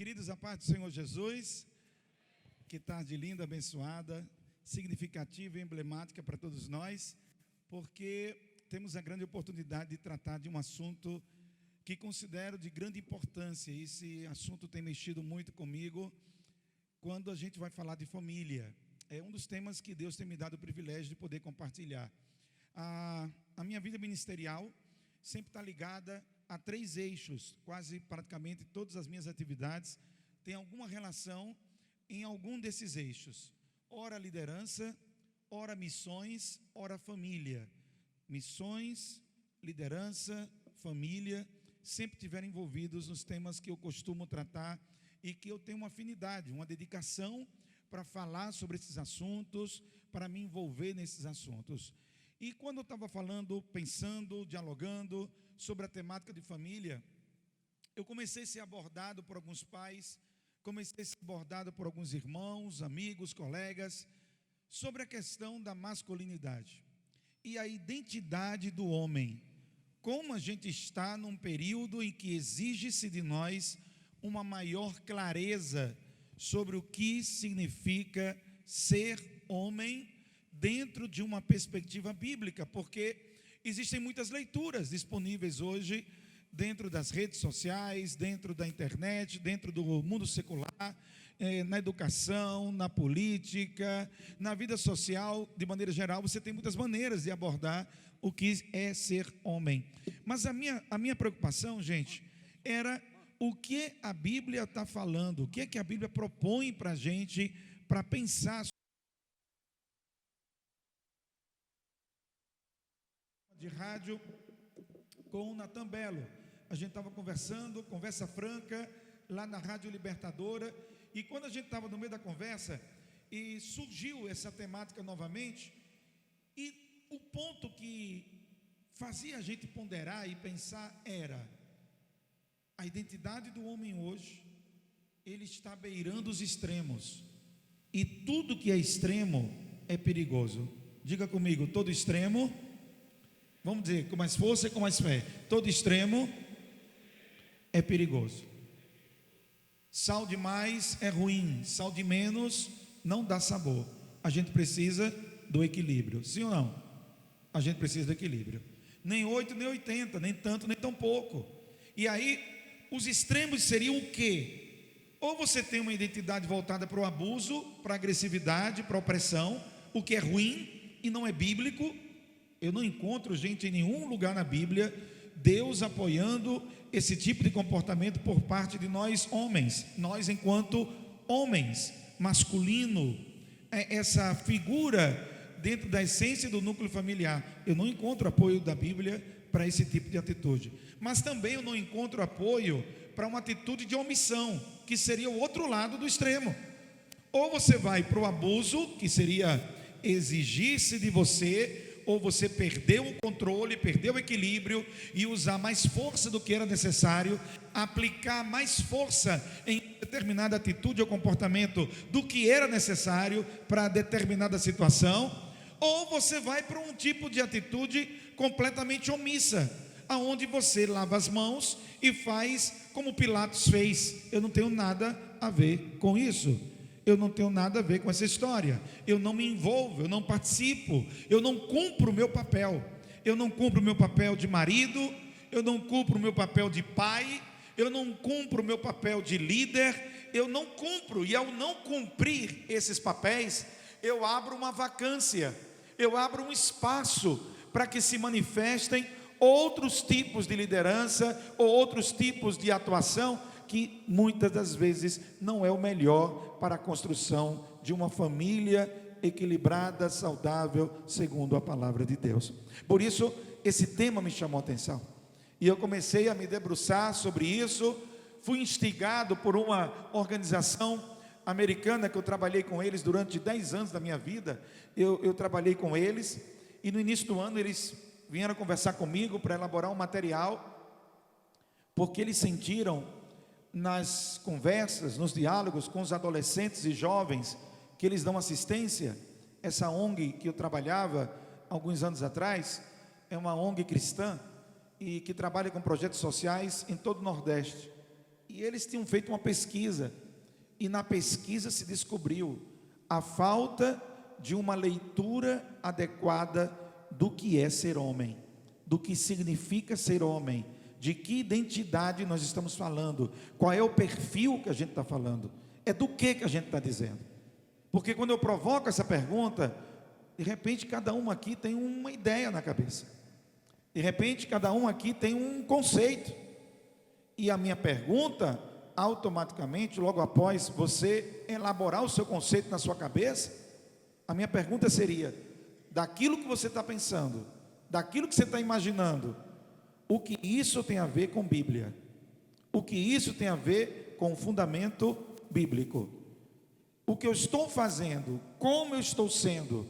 Queridos, a paz do Senhor Jesus, que tarde linda, abençoada, significativa e emblemática para todos nós, porque temos a grande oportunidade de tratar de um assunto que considero de grande importância. Esse assunto tem mexido muito comigo quando a gente vai falar de família. É um dos temas que Deus tem me dado o privilégio de poder compartilhar. A minha vida ministerial sempre está ligada a 3 eixos. Quase praticamente todas as minhas atividades têm alguma relação em algum desses eixos. Ora liderança, ora missões, ora família. Missões, liderança, família, sempre estiveram envolvidos nos temas que eu costumo tratar e que eu tenho uma afinidade, uma dedicação para falar sobre esses assuntos, para me envolver nesses assuntos. E quando eu estava falando, pensando, dialogando sobre a temática de família, eu comecei a ser abordado por alguns pais, comecei a ser abordado por alguns irmãos, amigos, colegas, sobre a questão da masculinidade e a identidade do homem. Como a gente está num período em que exige-se de nós uma maior clareza sobre o que significa ser homem dentro de uma perspectiva bíblica, porque existem muitas leituras disponíveis hoje dentro das redes sociais, dentro da internet, dentro do mundo secular, na educação, na política, na vida social, de maneira geral. Você tem muitas maneiras de abordar o que é ser homem. Mas a minha preocupação, gente, era o que a Bíblia está falando, o que é que a Bíblia propõe para a gente, para pensar de rádio com o Natan Belo. A gente estava conversando, conversa franca, lá na Rádio Libertadora, e quando a gente estava no meio da conversa, e surgiu essa temática novamente, e o ponto que fazia a gente ponderar e pensar era: a identidade do homem hoje, ele está beirando os extremos, e tudo que é extremo é perigoso. Diga comigo, todo extremo, vamos dizer com mais força e com mais fé, todo extremo é perigoso. Sal demais é ruim, sal de menos não dá sabor. A gente precisa do equilíbrio, sim ou não? A gente precisa do equilíbrio, nem 8 nem 80, nem tanto nem tão pouco. E aí os extremos seriam o quê? Ou você tem uma identidade voltada para o abuso, para a agressividade, para a opressão, o que é ruim e não é bíblico. Eu não encontro, gente, em nenhum lugar na Bíblia Deus apoiando esse tipo de comportamento por parte de nós homens. Nós, enquanto homens, masculino, essa figura dentro da essência do núcleo familiar, eu não encontro apoio da Bíblia para esse tipo de atitude. Mas também eu não encontro apoio para uma atitude de omissão, que seria o outro lado do extremo. Ou você vai para o abuso, que seria exigir-se de você, ou você perdeu o controle, perdeu o equilíbrio e usar mais força do que era necessário, aplicar mais força em determinada atitude ou comportamento do que era necessário para determinada situação. Ou você vai para um tipo de atitude completamente omissa, aonde você lava as mãos e faz como Pilatos fez: eu não tenho nada a ver com isso, eu não tenho nada a ver com essa história, eu não me envolvo, eu não participo, eu não cumpro o meu papel. Eu não cumpro o meu papel de marido, eu não cumpro o meu papel de pai, eu não cumpro o meu papel de líder, eu não cumpro. E ao não cumprir esses papéis, eu abro uma vacância, eu abro um espaço para que se manifestem outros tipos de liderança ou outros tipos de atuação, que muitas das vezes não é o melhor para a construção de uma família equilibrada, saudável, segundo a palavra de Deus. Por isso, esse tema me chamou a atenção, e eu comecei a me debruçar sobre isso. Fui instigado por uma organização americana que eu trabalhei com eles durante 10 anos da minha vida. Eu trabalhei com eles, e no início do ano eles vieram conversar comigo para elaborar um material, porque eles sentiram nas conversas, nos diálogos com os adolescentes e jovens que eles dão assistência. Essa ONG que eu trabalhava alguns anos atrás é uma ONG cristã e que trabalha com projetos sociais em todo o Nordeste. E eles tinham feito uma pesquisa, e na pesquisa se descobriu a falta de uma leitura adequada do que é ser homem, do que significa ser homem, de que identidade nós estamos falando, qual é o perfil que a gente está falando, é do que a gente está dizendo. Porque quando eu provoco essa pergunta, de repente cada um aqui tem uma ideia na cabeça, de repente cada um aqui tem um conceito, e a minha pergunta, automaticamente, logo após você elaborar o seu conceito na sua cabeça, a minha pergunta seria: daquilo que você está pensando, daquilo que você está imaginando, o que isso tem a ver com Bíblia? O que isso tem a ver com o fundamento bíblico? O que eu estou fazendo, como eu estou sendo,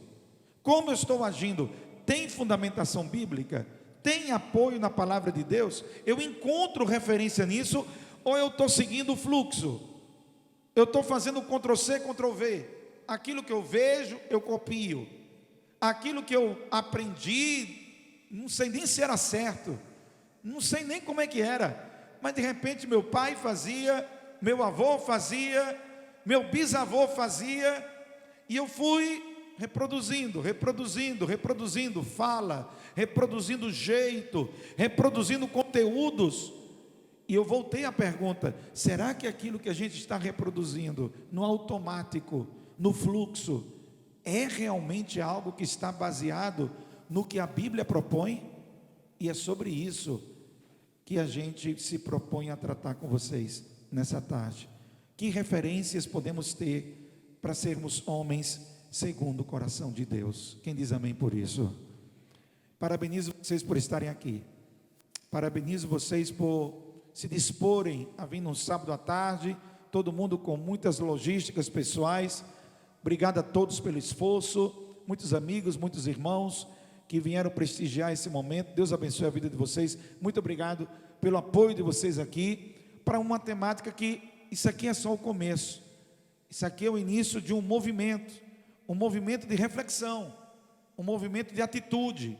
como eu estou agindo, tem fundamentação bíblica? Tem apoio na palavra de Deus? Eu encontro referência nisso? Ou eu estou seguindo o fluxo? Eu estou fazendo Ctrl+C, Ctrl+V. Aquilo que eu vejo, eu copio. Aquilo que eu aprendi, não sei nem se era certo, não sei nem como é que era, mas de repente meu pai fazia, meu avô fazia, meu bisavô fazia, e eu fui reproduzindo fala, reproduzindo jeito, reproduzindo conteúdos. E eu voltei à pergunta: será que aquilo que a gente está reproduzindo no automático, no fluxo, é realmente algo que está baseado no que a Bíblia propõe? E é sobre isso que a gente se propõe a tratar com vocês nessa tarde. Que referências podemos ter para sermos homens segundo o coração de Deus? Quem diz amém por isso? Parabenizo vocês por estarem aqui. Parabenizo vocês por se disporem a vir no sábado à tarde, todo mundo com muitas logísticas pessoais. Obrigado a todos pelo esforço, muitos amigos, muitos irmãos que vieram prestigiar esse momento. Deus abençoe a vida de vocês. Muito obrigado pelo apoio de vocês aqui, para uma temática que, isso aqui é só o começo, isso aqui é o início de um movimento de reflexão, um movimento de atitude,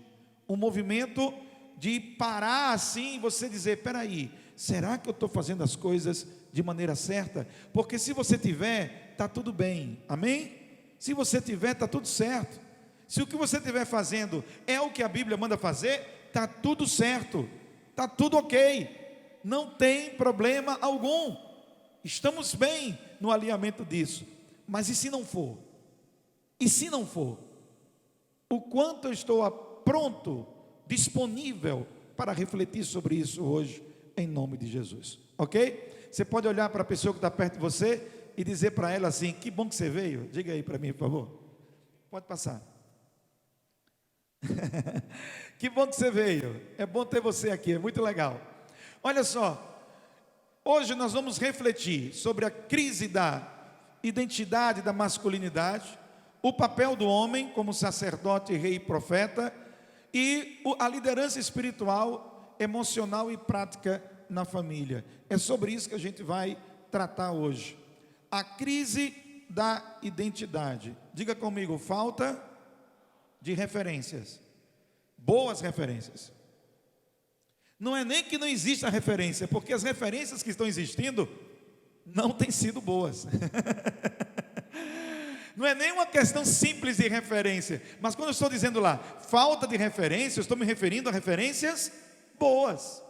um movimento de parar assim e você dizer: espera aí, será que eu estou fazendo as coisas de maneira certa? Porque se você tiver, está tudo bem, amém? Se você tiver, está tudo certo. Se o que você estiver fazendo é o que a Bíblia manda fazer, está tudo certo, está tudo ok, não tem problema algum, estamos bem no alinhamento disso. Mas e se não for? E se não for? O quanto eu estou pronto, disponível para refletir sobre isso hoje, em nome de Jesus, ok? Você pode olhar para a pessoa que está perto de você e dizer para ela assim: que bom que você veio. Diga aí para mim, por favor. Pode passar. Que bom que você veio, é bom ter você aqui, é muito legal. Olha só, hoje nós vamos refletir sobre a crise da identidade da masculinidade, o papel do homem como sacerdote, rei e profeta, e a liderança espiritual, emocional e prática na família. É sobre isso que a gente vai tratar hoje. A crise da identidade. Diga comigo: falta de referências, boas referências. Não é nem que não exista referência, porque as referências que estão existindo não têm sido boas. Não é nem uma questão simples de referência, mas quando eu estou dizendo lá falta de referência, eu estou me referindo a referências boas,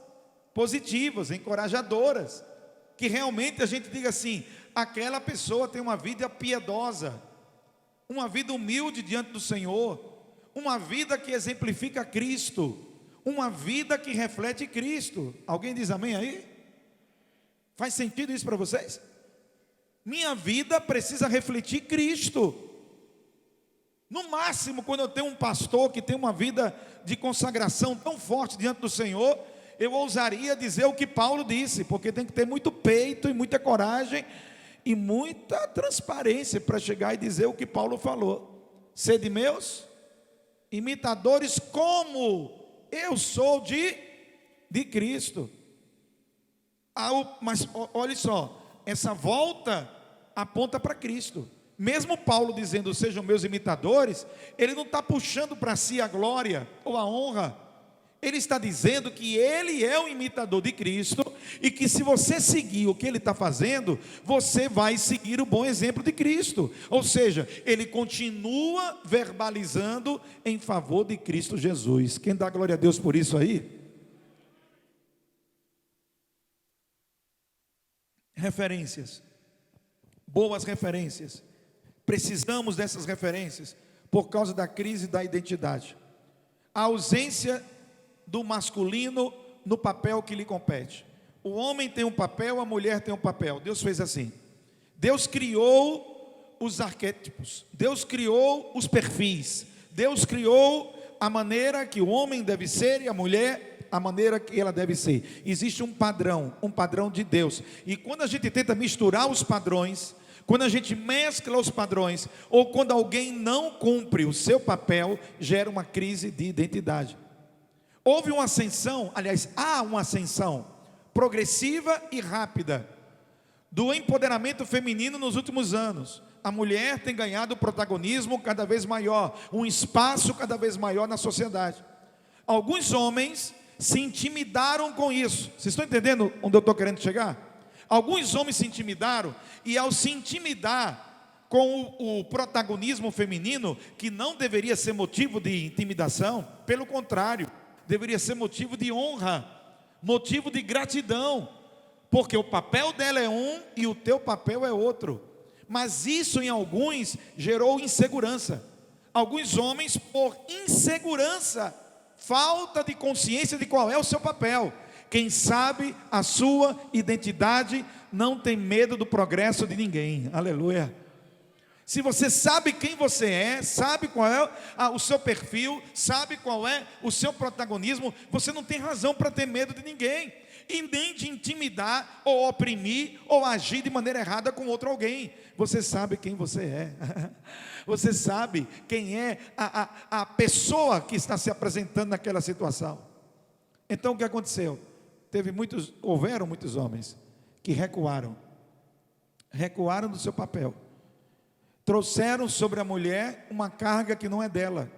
positivas, encorajadoras, que realmente a gente diga assim: aquela pessoa tem uma vida piedosa, uma vida humilde diante do Senhor, uma vida que exemplifica Cristo, uma vida que reflete Cristo. Alguém diz amém aí? Faz sentido isso para vocês? Minha vida precisa refletir Cristo. No máximo, quando eu tenho um pastor que tem uma vida de consagração tão forte diante do Senhor, eu ousaria dizer o que Paulo disse, porque tem que ter muito peito e muita coragem e muita transparência para chegar e dizer o que Paulo falou: sede meus imitadores, como eu sou de Cristo. Mas olha só, essa volta aponta para Cristo. Mesmo Paulo dizendo: sejam meus imitadores, ele não está puxando para si a glória ou a honra. Ele está dizendo que ele é o imitador de Cristo e que se você seguir o que ele está fazendo, você vai seguir o bom exemplo de Cristo. Ou seja, ele continua verbalizando em favor de Cristo Jesus. Quem dá glória a Deus por isso aí? Referências, boas referências. Precisamos dessas referências por causa da crise da identidade. A ausência do masculino no papel que lhe compete. O homem tem um papel, a mulher tem um papel. Deus fez assim. Deus criou os arquétipos, Deus criou os perfis, Deus criou a maneira que o homem deve ser e a mulher a maneira que ela deve ser. Existe um padrão de Deus. E quando a gente tenta misturar os padrões, quando a gente mescla os padrões, ou quando alguém não cumpre o seu papel, gera uma crise de identidade. Houve uma ascensão, aliás, há uma ascensão progressiva e rápida do empoderamento feminino nos últimos anos. A mulher tem ganhado protagonismo cada vez maior, um espaço cada vez maior na sociedade. Alguns homens se intimidaram com isso. Vocês estão entendendo onde eu estou querendo chegar? Alguns homens se intimidaram, e ao se intimidar com o protagonismo feminino, que não deveria ser motivo de intimidação, pelo contrário, deveria ser motivo de honra, motivo de gratidão, porque o papel dela é um e o teu papel é outro. Mas isso em alguns gerou insegurança. Alguns homens, por insegurança, falta de consciência de qual é o seu papel. Quem sabe a sua identidade não tem medo do progresso de ninguém. Aleluia. Se você sabe quem você é, sabe qual é o seu perfil, sabe qual é o seu protagonismo, você não tem razão para ter medo de ninguém, e nem de intimidar, ou oprimir, ou agir de maneira errada com outro alguém. Você sabe quem você é. Você sabe quem é a pessoa que está se apresentando naquela situação. Então o que aconteceu? Houveram muitos homens que recuaram do seu papel, trouxeram sobre a mulher uma carga que não é dela.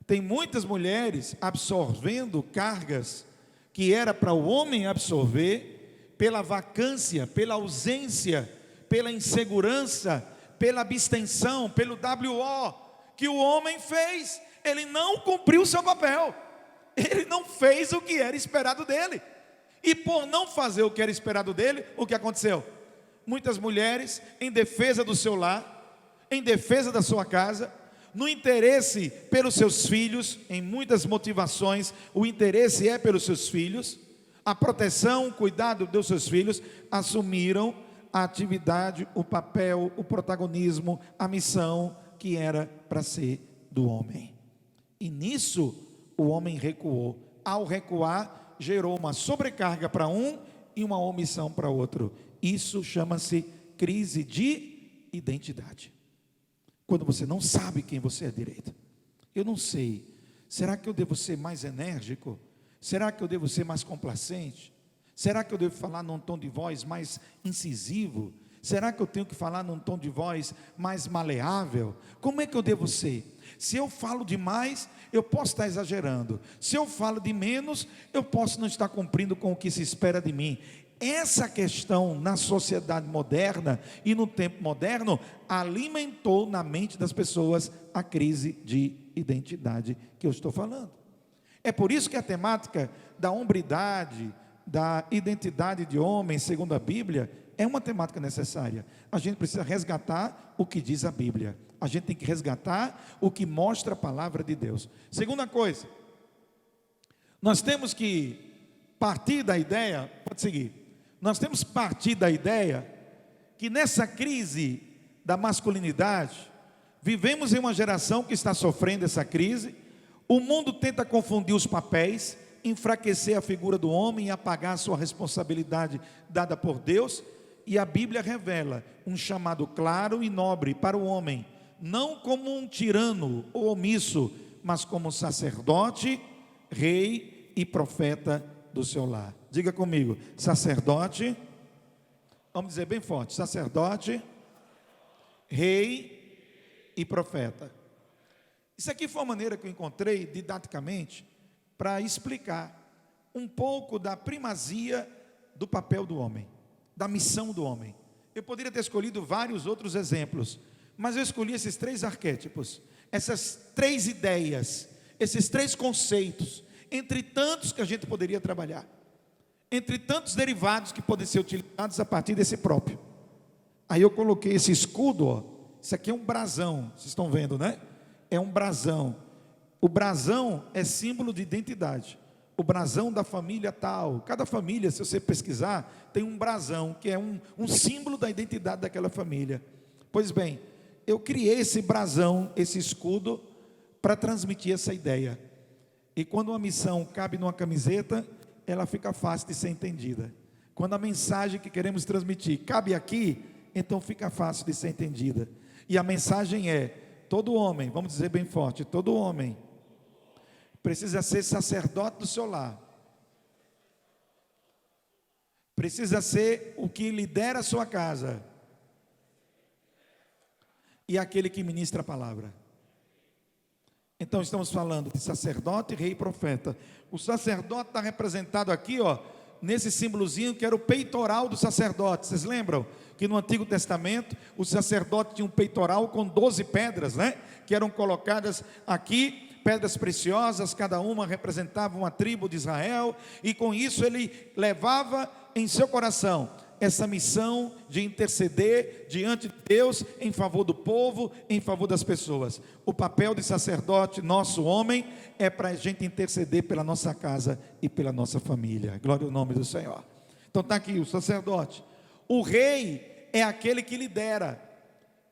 Tem muitas mulheres absorvendo cargas que era para o homem absorver, pela vacância, pela ausência, pela insegurança, pela abstenção, pelo WO que o homem fez. Ele não cumpriu o seu papel, ele não fez o que era esperado dele, e por não fazer o que era esperado dele, o que aconteceu? Muitas mulheres, em defesa do seu lar, em defesa da sua casa, no interesse pelos seus filhos, em muitas motivações, o interesse é pelos seus filhos, a proteção, o cuidado dos seus filhos, assumiram a atividade, o papel, o protagonismo, a missão que era para ser do homem. E nisso o homem recuou. Ao recuar, gerou uma sobrecarga para um e uma omissão para outro. Isso chama-se crise de identidade. Quando você não sabe quem você é direito. Eu não sei, será que eu devo ser mais enérgico? Será que eu devo ser mais complacente? Será que eu devo falar num tom de voz mais incisivo? Será que eu tenho que falar num tom de voz mais maleável? Como é que eu devo ser? Se eu falo demais, eu posso estar exagerando. Se eu falo de menos, eu posso não estar cumprindo com o que se espera de mim. Essa questão na sociedade moderna e no tempo moderno alimentou na mente das pessoas a crise de identidade que eu estou falando. É por isso que a temática da hombridade, da identidade de homem, segundo a Bíblia, é uma temática necessária. A gente precisa resgatar o que diz a Bíblia. A gente tem que resgatar o que mostra a palavra de Deus. Segunda coisa, nós temos que partir da ideia, pode seguir, nós temos que partir da ideia que nessa crise da masculinidade, vivemos em uma geração que está sofrendo essa crise. O mundo tenta confundir os papéis, enfraquecer a figura do homem e apagar a sua responsabilidade dada por Deus. E a Bíblia revela um chamado claro e nobre para o homem, não como um tirano ou omisso, mas como sacerdote, rei e profeta do seu lar. Diga comigo, sacerdote, vamos dizer bem forte, sacerdote, rei e profeta. Isso aqui foi uma maneira que eu encontrei didaticamente para explicar um pouco da primazia do papel do homem, da missão do homem. Eu poderia ter escolhido vários outros exemplos, mas eu escolhi esses 3 arquétipos, essas 3 ideias, esses 3 conceitos, entre tantos que a gente poderia trabalhar, entre tantos derivados que podem ser utilizados a partir desse próprio. Aí eu coloquei esse escudo, ó. Isso aqui é um brasão, vocês estão vendo, né? É um brasão. O brasão é símbolo de identidade. O brasão da família tal. Cada família, se você pesquisar, tem um brasão, que é um símbolo da identidade daquela família. Pois bem, eu criei esse brasão, esse escudo, para transmitir essa ideia. E quando uma missão cabe numa camiseta, ela fica fácil de ser entendida. Quando a mensagem que queremos transmitir cabe aqui, então fica fácil de ser entendida. E a mensagem é: todo homem, vamos dizer bem forte, todo homem precisa ser sacerdote do seu lar, precisa ser o que lidera a sua casa, e aquele que ministra a palavra. Então estamos falando de sacerdote, rei e profeta. O sacerdote está representado aqui, ó, nesse símbolozinho que era o peitoral do sacerdote. Vocês lembram que no Antigo Testamento o sacerdote tinha um peitoral com 12 pedras, né? Que eram colocadas aqui, pedras preciosas, cada uma representava uma tribo de Israel, e com isso ele levava em seu coração essa missão de interceder diante de Deus em favor do povo, em favor das pessoas. O papel de sacerdote, nosso homem, é para a gente interceder pela nossa casa e pela nossa família. Glória ao nome do Senhor. Então está aqui o sacerdote. O rei é aquele que lidera.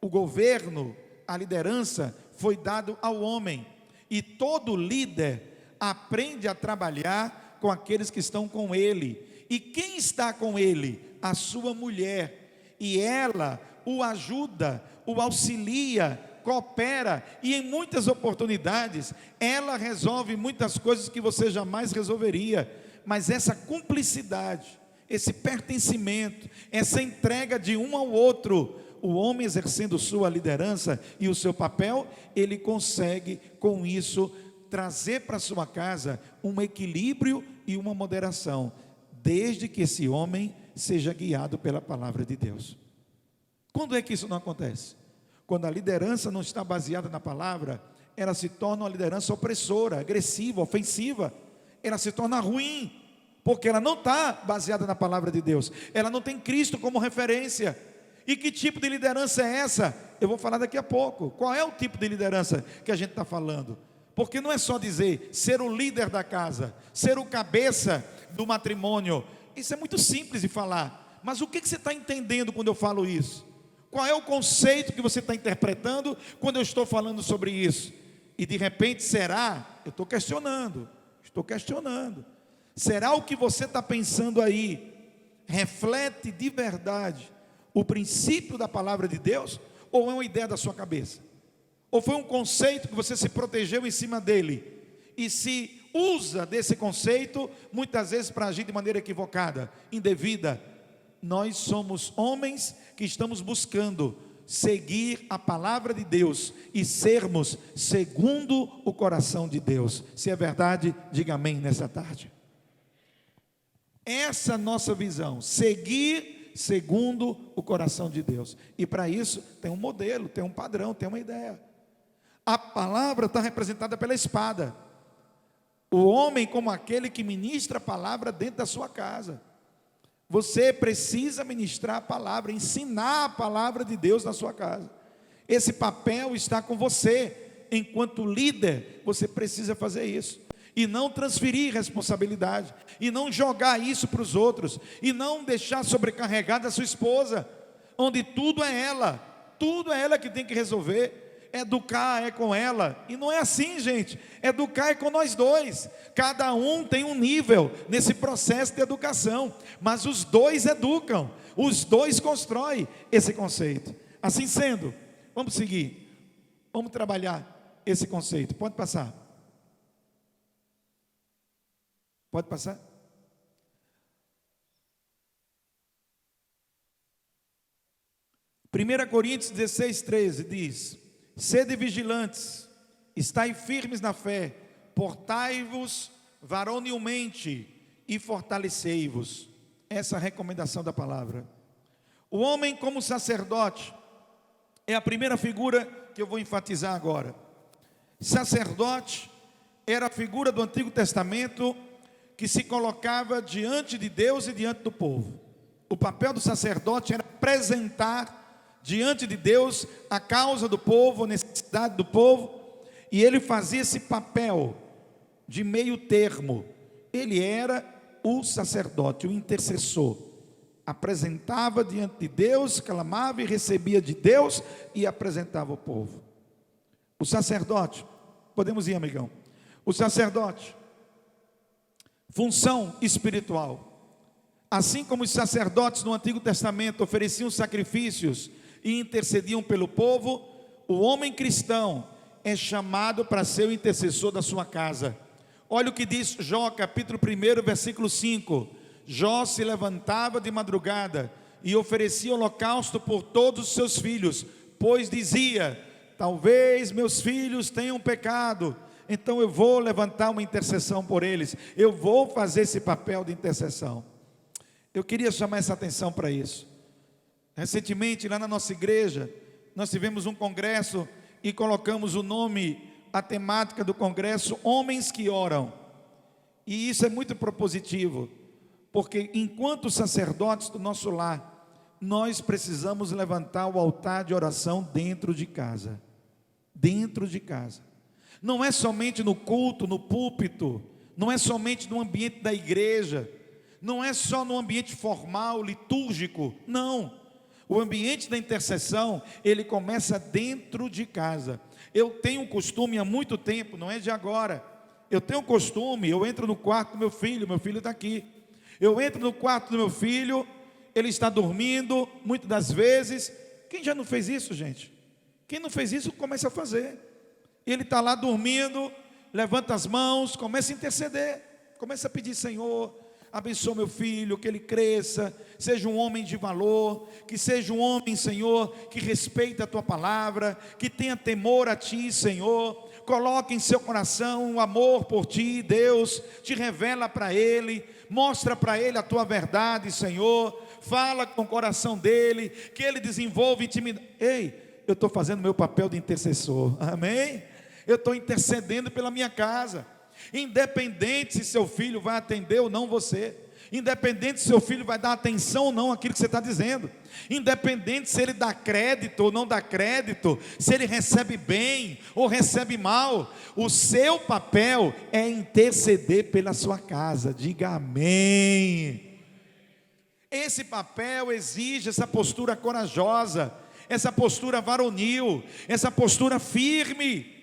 O governo, a liderança foi dado ao homem, e todo líder aprende a trabalhar com aqueles que estão com ele. E quem está com ele? A sua mulher, e ela o ajuda, o auxilia, coopera, e em muitas oportunidades ela resolve muitas coisas que você jamais resolveria. Mas essa cumplicidade, esse pertencimento, essa entrega de um ao outro, o homem exercendo sua liderança e o seu papel, ele consegue com isso trazer para sua casa um equilíbrio e uma moderação, desde que esse homem seja guiado pela palavra de Deus. Quando é que isso não acontece? Quando a liderança não está baseada na palavra, ela se torna uma liderança opressora, agressiva, ofensiva. Ela se torna ruim, porque ela não está baseada na palavra de Deus. Ela não tem Cristo como referência. E que tipo de liderança é essa? Eu vou falar daqui a pouco. Qual é o tipo de liderança que a gente está falando? Porque não é só dizer ser o líder da casa, ser o cabeça do matrimônio. Isso é muito simples de falar, mas o que você está entendendo quando eu falo isso? Qual é o conceito que você está interpretando quando eu estou falando sobre isso? E de repente será, eu estou questionando, será o que você está pensando aí reflete de verdade o princípio da palavra de Deus, ou é uma ideia da sua cabeça? Ou foi um conceito que você se protegeu em cima dele e se usa desse conceito muitas vezes para agir de maneira equivocada, indevida? Nós somos homens que estamos buscando seguir a palavra de Deus e sermos segundo o coração de Deus. Se é verdade, diga amém nessa tarde. Essa é a nossa visão, seguir segundo o coração de Deus. E para isso tem um modelo, tem um padrão, tem uma ideia. A palavra está representada pela espada. O homem como aquele que ministra a palavra dentro da sua casa. Você precisa ministrar a palavra, ensinar a palavra de Deus na sua casa. Esse papel está com você. Enquanto líder, você precisa fazer isso. E não transferir responsabilidade. E não jogar isso para os outros. E não deixar sobrecarregada a sua esposa, onde tudo é ela. Tudo é ela que tem que resolver. Educar é com ela, e não é assim, gente. Educar é com nós dois. Cada um tem um nível nesse processo de educação, mas os dois educam, os dois constroem esse conceito. Assim sendo, vamos seguir, vamos trabalhar esse conceito. Pode passar. Pode passar. Primeira Coríntios 16:13 diz: sede vigilantes, estai firmes na fé, portai-vos varonilmente e fortalecei-vos. essa recomendação da palavra. O homem como sacerdote é a primeira figura que eu vou enfatizar agora. Sacerdote era a figura do Antigo Testamento que se colocava diante de Deus e diante do povo. O papel do sacerdote era apresentar diante de Deus a causa do povo, a necessidade do povo, e ele fazia esse papel de meio termo. Ele era o sacerdote, o intercessor. Apresentava diante de Deus, clamava e recebia de Deus e apresentava ao povo. O sacerdote, podemos ir, amigão. O sacerdote, função espiritual. Assim como os sacerdotes no Antigo Testamento ofereciam sacrifícios e intercediam pelo povo, o homem cristão é chamado para ser o intercessor da sua casa. Olha o que diz Jó, capítulo 1, versículo 5. Jó se levantava de madrugada e oferecia holocausto por todos os seus filhos, pois dizia: talvez meus filhos tenham pecado, então eu vou levantar uma intercessão por eles, eu vou fazer esse papel de intercessão. Eu queria chamar essa atenção para isso. Recentemente, lá na nossa igreja, nós tivemos um congresso e colocamos o nome, a temática do congresso, Homens que Oram. E isso é muito propositivo, porque enquanto sacerdotes do nosso lar, nós precisamos levantar o altar de oração dentro de casa. Dentro de casa. Não é somente no culto, no púlpito, não é somente no ambiente da igreja, não é só no ambiente formal, litúrgico, não. O ambiente da intercessão, ele começa dentro de casa. Eu tenho um costume há muito tempo, não é de agora. Eu tenho um costume, eu entro no quarto do meu filho está aqui. Eu entro no quarto do meu filho, ele está dormindo, muitas das vezes. Quem já não fez isso, gente? Quem não fez isso, começa a fazer. Ele está lá dormindo, levanta as mãos, começa a interceder, começa a pedir: Senhor, abençoa meu filho, que ele cresça, seja um homem de valor, que seja um homem, Senhor, que respeite a Tua palavra, que tenha temor a Ti, Senhor. Coloque em seu coração um amor por Ti, Deus, te revela para ele, mostra para ele a Tua verdade, Senhor. Fala com o coração dele, que ele desenvolva intimidade. Ei, eu estou fazendo meu papel de intercessor, amém? Eu estou intercedendo pela minha casa. Independente se seu filho vai atender ou não você, independente se seu filho vai dar atenção ou não àquilo que você está dizendo, independente se ele dá crédito ou não dá crédito, se ele recebe bem ou recebe mal, o seu papel é interceder pela sua casa. Diga amém. Esse papel exige essa postura corajosa, essa postura varonil, essa postura firme.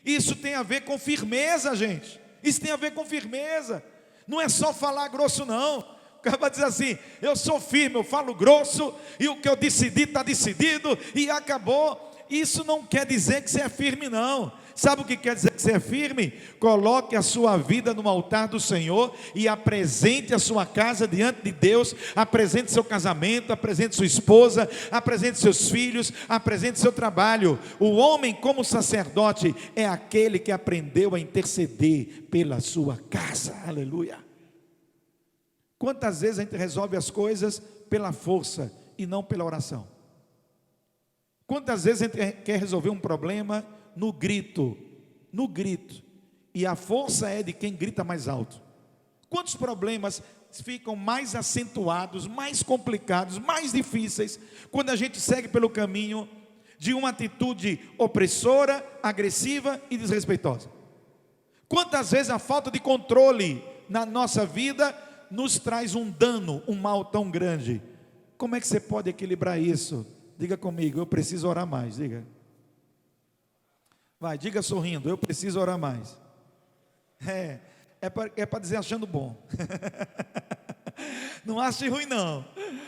Isso tem a ver com firmeza, gente. Isso tem a ver com firmeza. Não é só falar grosso, não. O cara vai dizer assim: eu sou firme, eu falo grosso, e o que eu decidi está decidido, e acabou. Isso não quer dizer que você é firme, não. Sabe o que quer dizer que você é firme? Coloque a sua vida no altar do Senhor e apresente a sua casa diante de Deus. Apresente seu casamento, apresente sua esposa, apresente seus filhos, apresente seu trabalho. O homem como sacerdote é aquele que aprendeu a interceder pela sua casa. Aleluia. Quantas vezes a gente resolve as coisas pela força e não pela oração? Quantas vezes a gente quer resolver um problema no grito, e a força é de quem grita mais alto? Quantos problemas ficam mais acentuados, mais complicados, mais difíceis, quando a gente segue pelo caminho de uma atitude opressora, agressiva e desrespeitosa? Quantas vezes a falta de controle na nossa vida nos traz um dano, um mal tão grande? Como é que você pode equilibrar isso? Diga comigo: eu preciso orar mais. Diga. Vai, diga sorrindo: eu preciso orar mais. É para dizer achando bom. Não ache ruim não,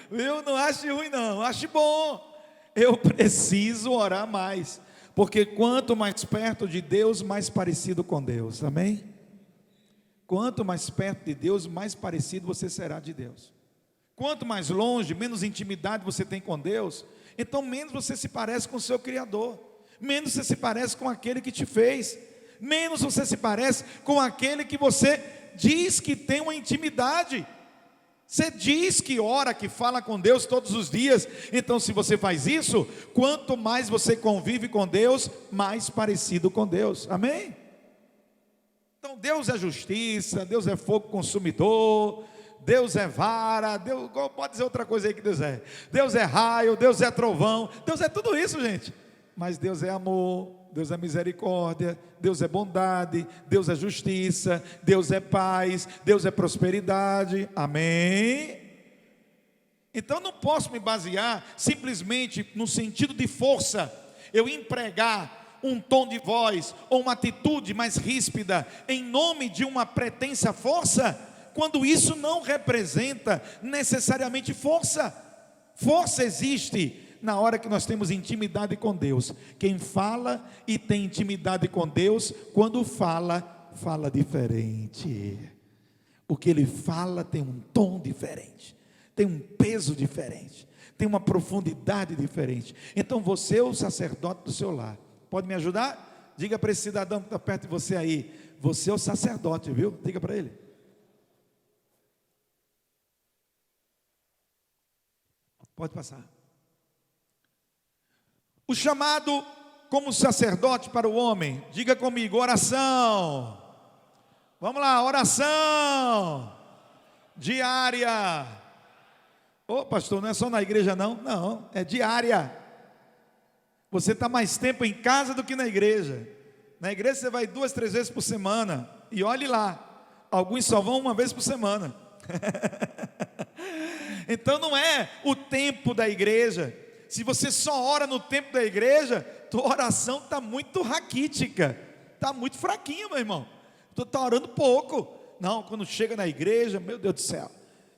viu? Não ache ruim não, ache bom. Eu preciso orar mais, porque quanto mais perto de Deus, mais parecido com Deus, amém? Quanto mais perto de Deus, mais parecido você será de Deus. Quanto mais longe, menos intimidade você tem com Deus, então menos você se parece com o seu Criador, menos você se parece com aquele que te fez, menos você se parece com aquele que você diz que tem uma intimidade. Você diz que ora, que fala com Deus todos os dias. Então, se você faz isso, quanto mais você convive com Deus, mais parecido com Deus. Amém? Então, Deus é justiça, Deus é fogo consumidor, Deus é vara, Deus, pode dizer outra coisa aí que Deus é. Deus é raio, Deus é trovão, Deus é tudo isso, gente. Mas Deus é amor, Deus é misericórdia, Deus é bondade, Deus é justiça, Deus é paz, Deus é prosperidade. Amém? Então não posso me basear simplesmente no sentido de força, eu empregar um tom de voz ou uma atitude mais ríspida em nome de uma pretensa força, quando isso não representa necessariamente força. Força existe na hora que nós temos intimidade com Deus. Quem fala e tem intimidade com Deus, quando fala, fala diferente. O que ele fala tem um tom diferente, tem um peso diferente, tem uma profundidade diferente. Então você é o sacerdote do seu lar. Pode me ajudar? Diga para esse cidadão que está perto de você aí, você é o sacerdote, viu? Diga para ele. Pode passar. O chamado como sacerdote para o homem, diga comigo, oração. Vamos lá, oração diária. Ô pastor, não é só na igreja não? Não, é diária. Você está mais tempo em casa do que na igreja. Na igreja você vai 2, 3 vezes por semana. E olhe lá, alguns só vão uma vez por semana. Então não é o tempo da igreja. Se você só ora no tempo da igreja, tua oração está muito raquítica, está muito fraquinha, meu irmão. Tu está orando pouco. Não, quando chega na igreja, meu Deus do céu,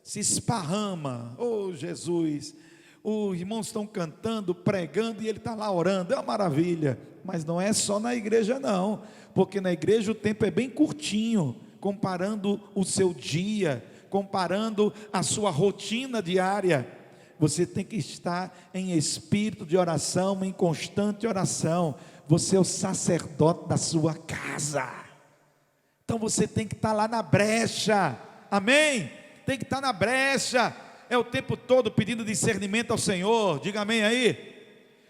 se esparrama. Oh Jesus, os irmãos estão cantando, pregando e ele está lá orando, é uma maravilha. Mas não é só na igreja não, porque na igreja o tempo é bem curtinho, comparando o seu dia, comparando a sua rotina diária. Você tem que estar em espírito de oração, em constante oração. Você é o sacerdote da sua casa. Então você tem que estar lá na brecha. Amém? Tem que estar na brecha. É o tempo todo pedindo discernimento ao Senhor. Diga amém aí.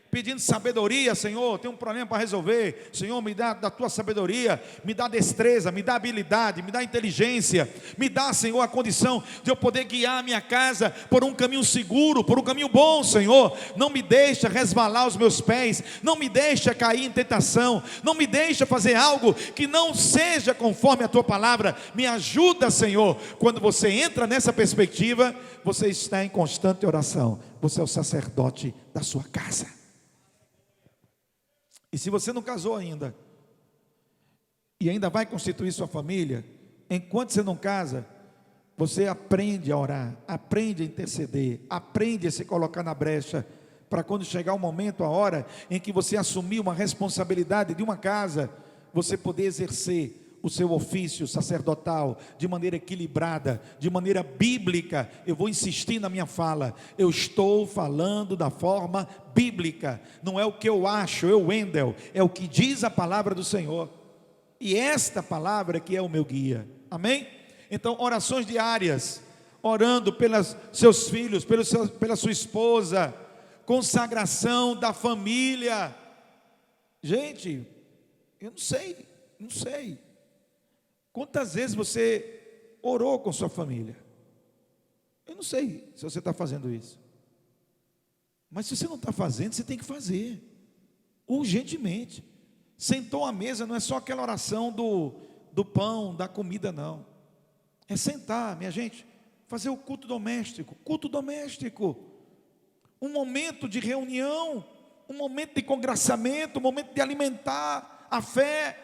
Pedindo sabedoria, Senhor, tem um problema para resolver. Senhor, me dá da tua sabedoria, me dá destreza, me dá habilidade, me dá inteligência, me dá, Senhor, a condição de eu poder guiar a minha casa por um caminho seguro, por um caminho bom, Senhor. Não me deixa resvalar os meus pés, não me deixa cair em tentação, não me deixa fazer algo que não seja conforme a tua palavra. Me ajuda, Senhor. Quando você entra nessa perspectiva, você está em constante oração. Você é o sacerdote da sua casa. E se você não casou ainda, e ainda vai constituir sua família, enquanto você não casa, você aprende a orar, aprende a interceder, aprende a se colocar na brecha, para quando chegar o momento, a hora, em que você assumir uma responsabilidade de uma casa, você poder exercer o seu ofício sacerdotal de maneira equilibrada, de maneira bíblica. Eu vou insistir na minha fala, eu estou falando da forma bíblica, não é o que eu acho, Wendel, é o que diz a palavra do Senhor, e esta palavra que é o meu guia. Amém? Então, orações diárias, orando pelos seus filhos, pela sua esposa, consagração da família. Gente, eu não sei quantas vezes você orou com sua família. Eu não sei se você está fazendo isso, mas se você não está fazendo, você tem que fazer, urgentemente. Sentou à mesa, não é só aquela oração do pão, da comida, não. É sentar, minha gente, fazer o culto doméstico. Um momento de reunião, um momento de congraçamento, um momento de alimentar a fé.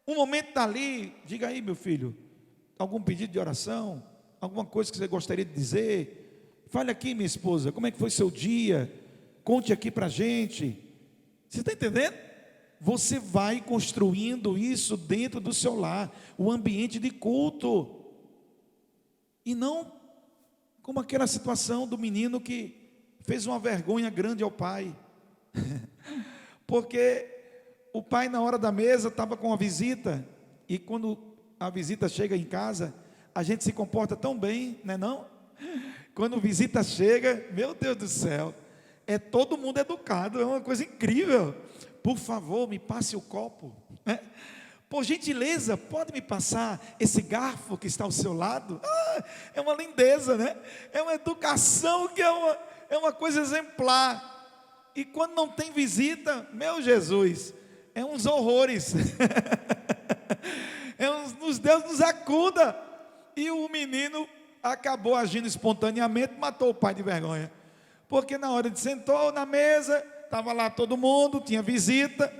Um momento dali, diga aí, meu filho, algum pedido de oração, alguma coisa que você gostaria de dizer. Fale aqui, minha esposa, como é que foi seu dia? Conte aqui para a gente. Você está entendendo? Você vai construindo isso dentro do seu lar, o ambiente de culto. E não como aquela situação do menino que fez uma vergonha grande ao pai. Porque o pai, na hora da mesa, estava com uma visita, e quando a visita chega em casa, A gente se comporta tão bem, não é não? Quando visita chega, meu Deus do céu, todo mundo educado, é uma coisa incrível. Por favor, me passe o copo, né? Por gentileza, pode me passar esse garfo que está ao seu lado? É uma lindeza, né? É uma educação que é uma coisa exemplar. E quando não tem visita, meu Jesus, é uns horrores. Deus nos acuda. E o menino acabou agindo espontaneamente, matou o pai de vergonha. Porque na hora de sentou na mesa, estava lá todo mundo, tinha visita,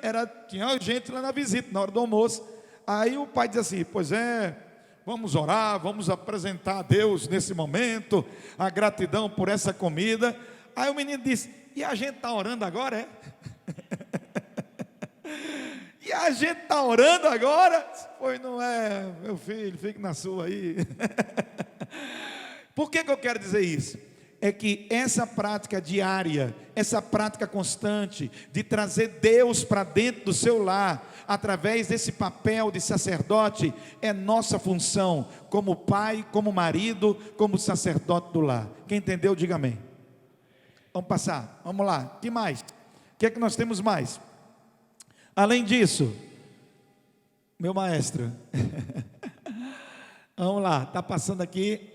tinha gente lá na visita, na hora do almoço. Aí o pai diz assim: pois é, vamos orar, vamos apresentar a Deus nesse momento, a gratidão por essa comida. Aí o menino disse: e a gente está orando agora, é? E a gente está orando agora? Pois não é, meu filho, fique na sua aí. Por que eu quero dizer isso? É que essa prática diária, essa prática constante de trazer Deus para dentro do seu lar, através desse papel de sacerdote, é nossa função, como pai, como marido, como sacerdote do lar. Quem entendeu, diga amém. Vamos passar, vamos lá, que mais? O que é que nós temos mais? Além disso, meu maestro, vamos lá, está passando aqui,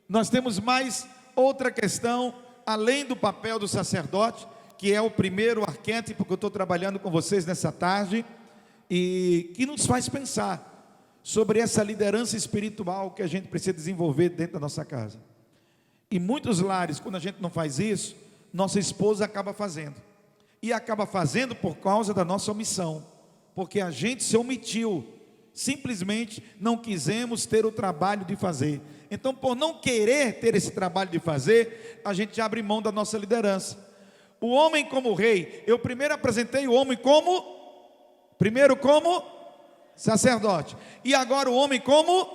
nós temos mais outra questão, além do papel do sacerdote, que é o primeiro arquétipo que eu estou trabalhando com vocês nessa tarde, e que nos faz pensar sobre essa liderança espiritual que a gente precisa desenvolver dentro da nossa casa. E muitos lares, quando a gente não faz isso, nossa esposa acaba fazendo, e acaba fazendo por causa da nossa omissão, porque a gente se omitiu, simplesmente não quisemos ter o trabalho de fazer. Então, por não querer ter esse trabalho de fazer, a gente abre mão da nossa liderança. O homem como rei, eu primeiro apresentei o homem como sacerdote, e agora o homem como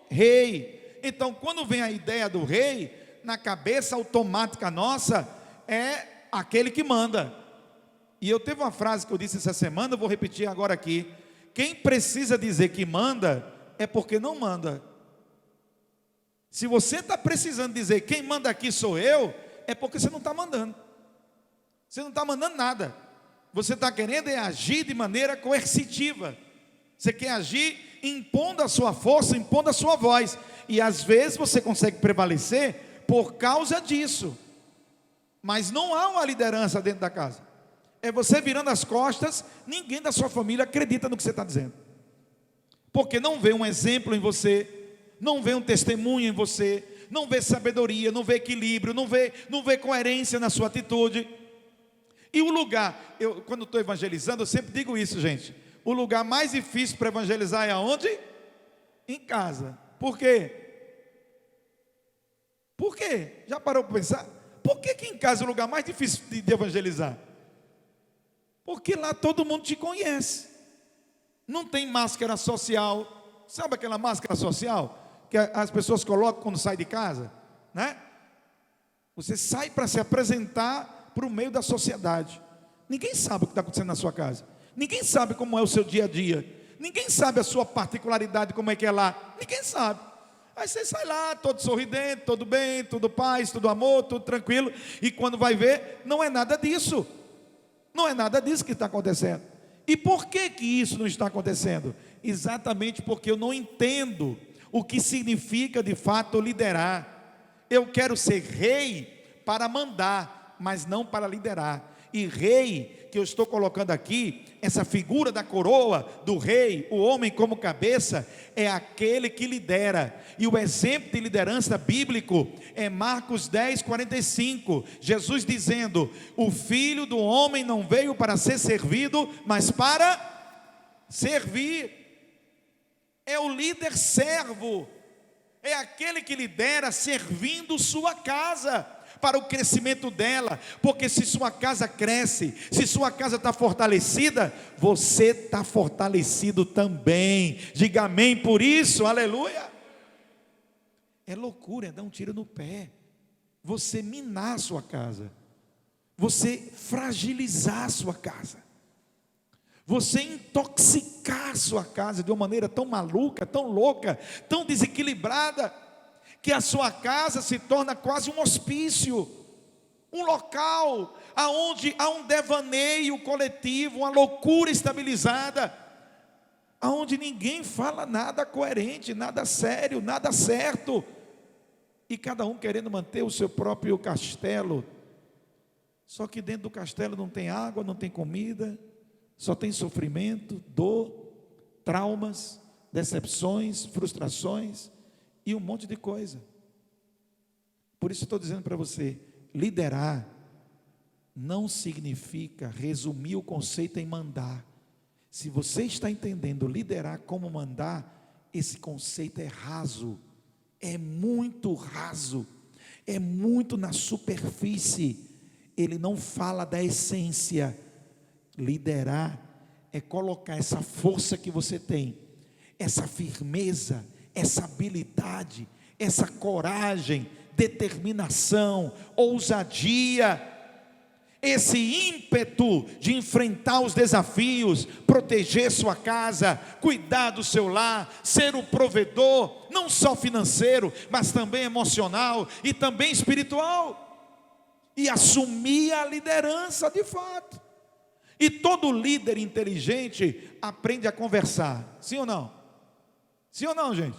rei. Então, quando vem a ideia do rei, na cabeça automática nossa, é aquele que manda. E eu teve uma frase que eu disse essa semana, eu vou repetir agora aqui: quem precisa dizer que manda, é porque não manda. Se você está precisando dizer quem manda aqui sou eu, é porque você não está mandando. Você não está mandando nada. Você está querendo agir de maneira coercitiva. Você quer agir impondo a sua força, impondo a sua voz. E às vezes você consegue prevalecer por causa disso. Mas não há uma liderança dentro da casa. É você virando as costas, ninguém da sua família acredita no que você está dizendo. Porque não vê um exemplo em você, não vê um testemunho em você, não vê sabedoria, não vê equilíbrio, não vê coerência na sua atitude. E o lugar, quando estou evangelizando, eu sempre digo isso, gente: o lugar mais difícil para evangelizar é aonde? Em casa. Por quê? Por quê? Já parou para pensar? Por que em casa é o lugar mais difícil de evangelizar? Porque lá todo mundo te conhece. Não tem máscara social. Sabe aquela máscara social que as pessoas colocam quando saem de casa, né? Você sai para se apresentar para o meio da sociedade. Ninguém sabe o que está acontecendo na sua casa. Ninguém sabe como é o seu dia a dia. Ninguém sabe a sua particularidade, como é que é lá. Ninguém sabe. Aí você sai lá, todo sorridente, todo bem, tudo paz, tudo amor, tudo tranquilo. E quando vai ver, não é nada disso. Não é nada disso que está acontecendo. E por que isso não está acontecendo? Exatamente porque eu não entendo o que significa de fato liderar. Eu quero ser rei para mandar, mas não para liderar. E rei, que eu estou colocando aqui, essa figura da coroa, do rei, o homem como cabeça, é aquele que lidera. E o exemplo de liderança bíblico é Marcos 10:45, Jesus dizendo: o Filho do Homem não veio para ser servido, mas para servir. É o líder servo, é aquele que lidera servindo sua casa, para o crescimento dela, porque se sua casa cresce, se sua casa está fortalecida, você está fortalecido também. Diga amém por isso, aleluia. É loucura, é dar um tiro no pé, você minar a sua casa, você fragilizar a sua casa, você intoxicar a sua casa de uma maneira tão maluca, tão louca, tão desequilibrada, que a sua casa se torna quase um hospício, um local aonde há um devaneio coletivo, uma loucura estabilizada, aonde ninguém fala nada coerente, nada sério, nada certo, e cada um querendo manter o seu próprio castelo. Só que dentro do castelo não tem água, não tem comida, só tem sofrimento, dor, traumas, decepções, frustrações e um monte de coisa. Por isso estou dizendo para você, liderar não significa resumir o conceito em mandar. Se você está entendendo liderar como mandar, esse conceito é raso, é muito raso, é muito na superfície, ele não fala da essência. Liderar é colocar essa força que você tem, essa firmeza, essa habilidade, essa coragem, determinação, ousadia, esse ímpeto de enfrentar os desafios, proteger sua casa, cuidar do seu lar, ser o provedor, não só financeiro, mas também emocional e também espiritual, e assumir a liderança de fato. E todo líder inteligente aprende a conversar, sim ou não? Sim ou não, gente?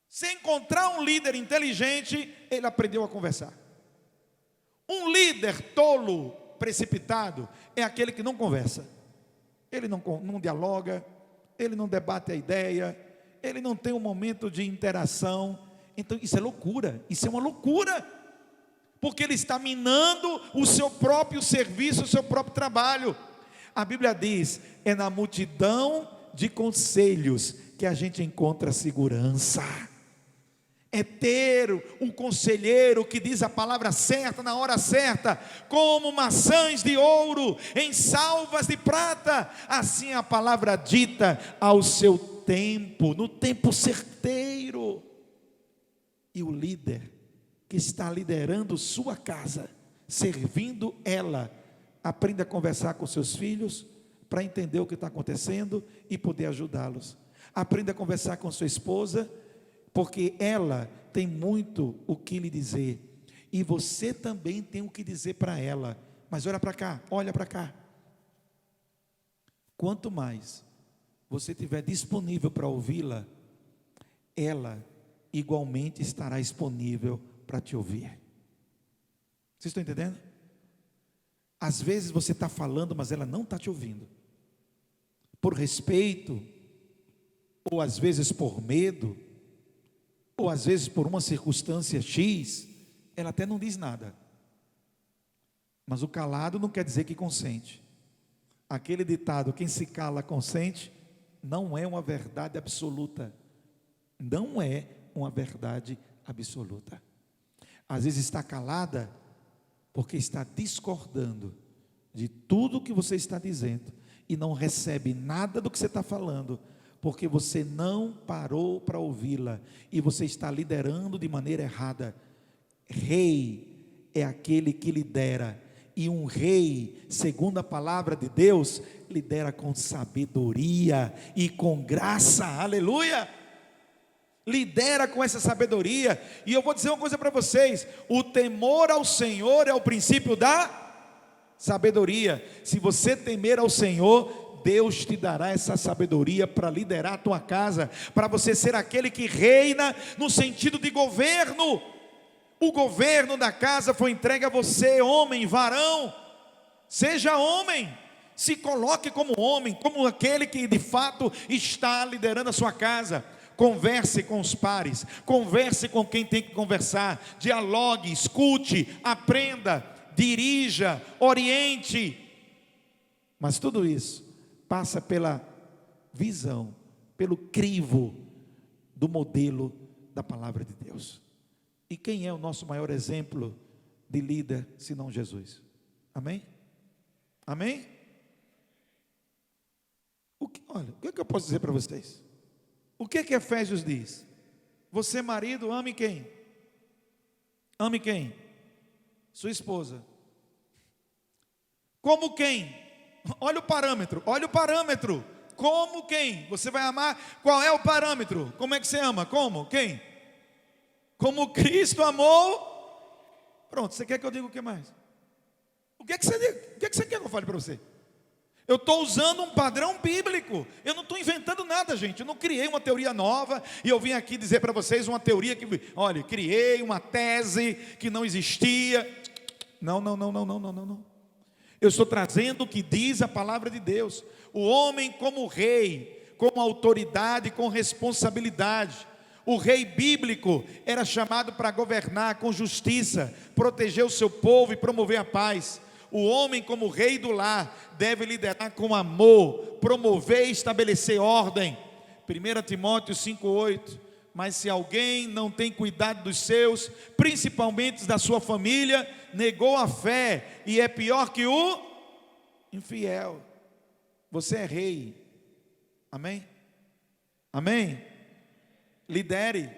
Se encontrar um líder inteligente, ele aprendeu a conversar. Um líder tolo, precipitado, é aquele que não conversa, ele não dialoga, ele não debate a ideia, ele não tem um momento de interação. Então isso é loucura, isso é uma loucura, porque ele está minando o seu próprio serviço, o seu próprio trabalho. A Bíblia diz, é na multidão de conselhos que a gente encontra segurança. É ter um conselheiro que diz a palavra certa na hora certa, como maçãs de ouro em salvas de prata, assim a palavra dita ao seu tempo, no tempo certeiro. E o líder que está liderando sua casa, servindo ela, aprenda a conversar com seus filhos, para entender o que está acontecendo e poder ajudá-los. Aprenda a conversar com sua esposa, porque ela tem muito o que lhe dizer, e você também tem o que dizer para ela. Mas olha para cá, olha para cá. Quanto mais você estiver disponível para ouvi-la, ela igualmente estará disponível para te ouvir. Vocês estão entendendo? Às vezes você está falando, mas ela não está te ouvindo, por respeito, ou às vezes por medo, ou às vezes por uma circunstância X, ela até não diz nada. Mas o calado não quer dizer que consente. Aquele ditado, quem se cala consente, não é uma verdade absoluta. Não é uma verdade absoluta. Às vezes está calada porque está discordando de tudo que você está dizendo e não recebe nada do que você está falando, porque você não parou para ouvi-la e você está liderando de maneira errada. Rei é aquele que lidera, e um rei, segundo a palavra de Deus, lidera com sabedoria e com graça, aleluia. Lidera com essa sabedoria. E eu vou dizer uma coisa para vocês: o temor ao Senhor é o princípio da sabedoria. Se você temer ao Senhor, Deus te dará essa sabedoria para liderar a tua casa, para você ser aquele que reina no sentido de governo. O governo da casa foi entregue a você, homem, varão. Seja homem, se coloque como homem, como aquele que de fato está liderando a sua casa. Converse com os pares, converse com quem tem que conversar, dialogue, escute, aprenda, dirija, oriente. Mas tudo isso passa pela visão, pelo crivo do modelo da palavra de Deus. E quem é o nosso maior exemplo de líder, senão Jesus? Amém? Amém? Olha, o que eu posso dizer para vocês? O que Efésios diz? Você, marido, ame quem? Ame quem? Sua esposa. Como quem? Olha o parâmetro, olha o parâmetro. Como quem? Você vai amar? Qual é o parâmetro? Como é que você ama? Como? Quem? Como Cristo amou. Pronto, você quer que eu diga o que mais? O que é que você diga? O que é que você quer que eu fale para você? Eu estou usando um padrão bíblico. Eu não estou inventando nada, gente. Eu não criei uma teoria nova e eu vim aqui dizer para vocês uma teoria que, olha, criei uma tese que não existia. Não. Eu estou trazendo o que diz a palavra de Deus. O homem como rei, com autoridade, com responsabilidade. O rei bíblico era chamado para governar com justiça, proteger o seu povo e promover a paz. O homem como rei do lar deve liderar com amor, promover e estabelecer ordem. 1 Timóteo 5,8. Mas se alguém não tem cuidado dos seus, principalmente da sua família, negou a fé e é pior que o infiel. Você é rei. Amém? Amém? Lidere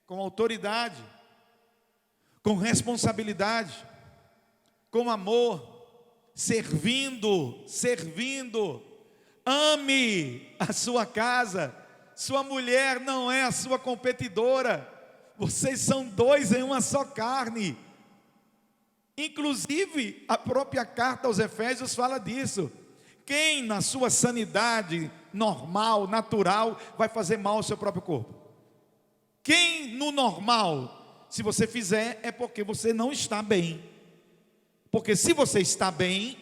com autoridade, com responsabilidade, com amor, servindo. Ame a sua casa. Sua mulher não é a sua competidora. Vocês são dois em uma só carne. Inclusive, a própria carta aos Efésios fala disso. Quem na sua sanidade normal, natural, vai fazer mal ao seu próprio corpo? Quem no normal, se você fizer, é porque você não está bem. Porque se você está bem,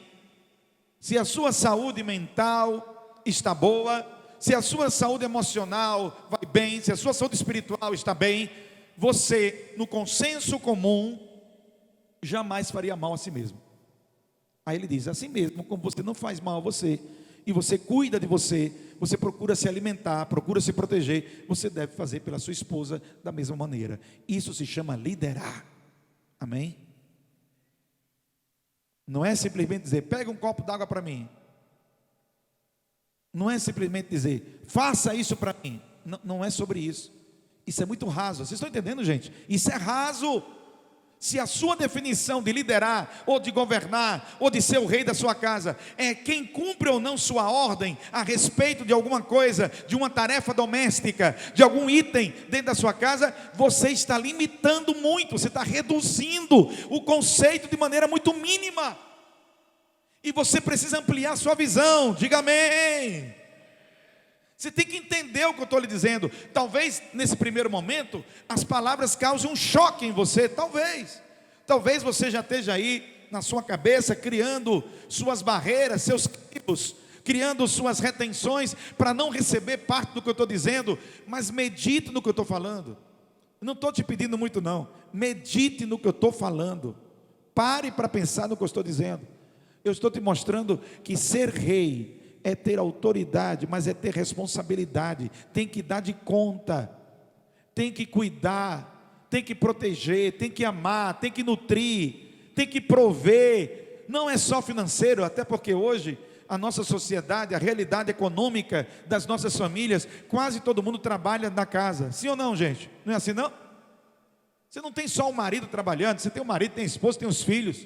se a sua saúde mental está boa, se a sua saúde emocional vai bem, se a sua saúde espiritual está bem, você, no consenso comum, jamais faria mal a si mesmo. Aí ele diz, assim mesmo, como você não faz mal a você, e você cuida de você, você procura se alimentar, procura se proteger, você deve fazer pela sua esposa da mesma maneira. Isso se chama liderar. Amém? Não é simplesmente dizer, pega um copo d'água para mim. Não é simplesmente dizer, faça isso para mim. Não é sobre isso. Isso é muito raso. Vocês estão entendendo, gente? Isso é raso. Se a sua definição de liderar, ou de governar, ou de ser o rei da sua casa, é quem cumpre ou não sua ordem a respeito de alguma coisa, de uma tarefa doméstica, de algum item dentro da sua casa, você está limitando muito, você está reduzindo o conceito de maneira muito mínima. E você precisa ampliar sua visão. Diga amém. Você tem que entender o que eu estou lhe dizendo. Talvez nesse primeiro momento as palavras causem um choque em você. Talvez você já esteja aí na sua cabeça criando suas barreiras, seus crivos, criando suas retenções para não receber parte do que eu estou dizendo. Mas medite no que eu estou falando. Não estou te pedindo muito não. Medite no que eu estou falando. Pare para pensar no que eu estou dizendo. Eu estou te mostrando que ser rei é ter autoridade, mas é ter responsabilidade. Tem que dar de conta, tem que cuidar, tem que proteger, tem que amar, tem que nutrir, tem que prover. Não é só financeiro, até porque hoje a nossa sociedade, a realidade econômica das nossas famílias, quase todo mundo trabalha na casa. Sim ou não, gente? Não é assim não? Você não tem só o marido trabalhando, você tem o marido, tem a esposa, tem os filhos.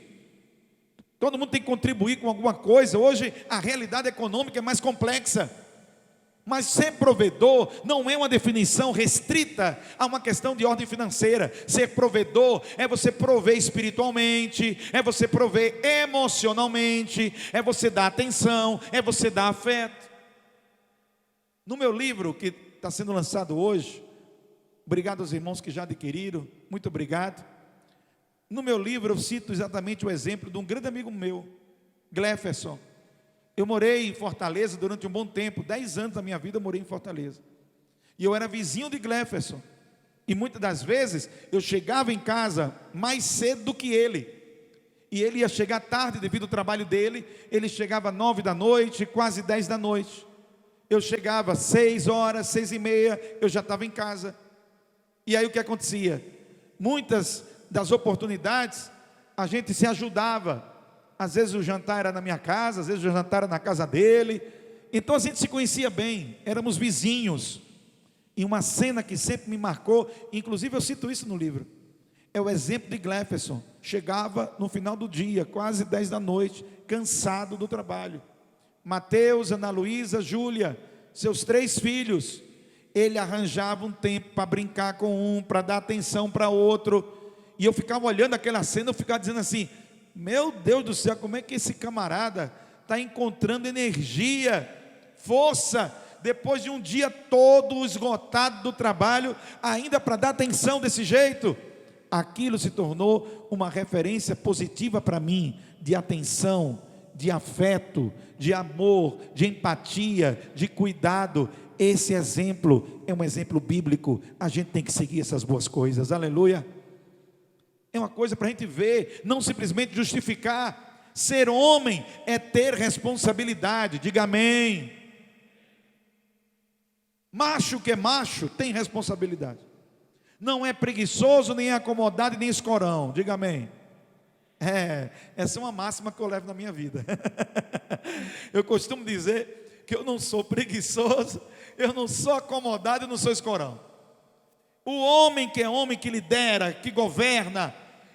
Todo mundo tem que contribuir com alguma coisa. Hoje a realidade econômica é mais complexa. Mas ser provedor não é uma definição restrita a uma questão de ordem financeira. Ser provedor é você prover espiritualmente, é você prover emocionalmente, é você dar atenção, é você dar afeto. No meu livro que está sendo lançado hoje, obrigado aos irmãos que já adquiriram, muito obrigado. No meu livro eu cito exatamente o exemplo de um grande amigo meu, Gleferson. Eu morei em Fortaleza durante um bom tempo, 10 anos da minha vida eu morei em Fortaleza. E eu era vizinho de Gleferson. E muitas das vezes eu chegava em casa mais cedo do que ele. E ele ia chegar tarde devido ao trabalho dele. Ele chegava 9 da noite, quase 10 da noite. Eu chegava 6 horas, 6h30, eu já estava em casa. E aí o que acontecia? Muitas das oportunidades, a gente se ajudava. Às vezes o jantar era na minha casa, às vezes o jantar era na casa dele. Então a gente se conhecia bem, éramos vizinhos. E uma cena que sempre me marcou, inclusive eu cito isso no livro, é o exemplo de Gleferson. Chegava no final do dia, quase 10 da noite, cansado do trabalho. Mateus, Ana Luísa, Júlia, seus 3 filhos, ele arranjava um tempo para brincar com um, para dar atenção para outro, e eu ficava olhando aquela cena, eu ficava dizendo assim, meu Deus do céu, como é que esse camarada está encontrando energia, força, depois de um dia todo esgotado do trabalho, ainda para dar atenção desse jeito? Aquilo se tornou uma referência positiva para mim, de atenção, de afeto, de amor, de empatia, de cuidado. Esse exemplo é um exemplo bíblico, a gente tem que seguir essas boas coisas, aleluia. É uma coisa para a gente ver, não simplesmente justificar. Ser homem é ter responsabilidade, diga amém. Macho que é macho tem responsabilidade, não é preguiçoso, nem acomodado, nem escorão, diga amém. Essa é uma máxima que eu levo na minha vida. Eu costumo dizer que eu não sou preguiçoso, eu não sou acomodado, eu não sou escorão. O homem, que lidera, que governa,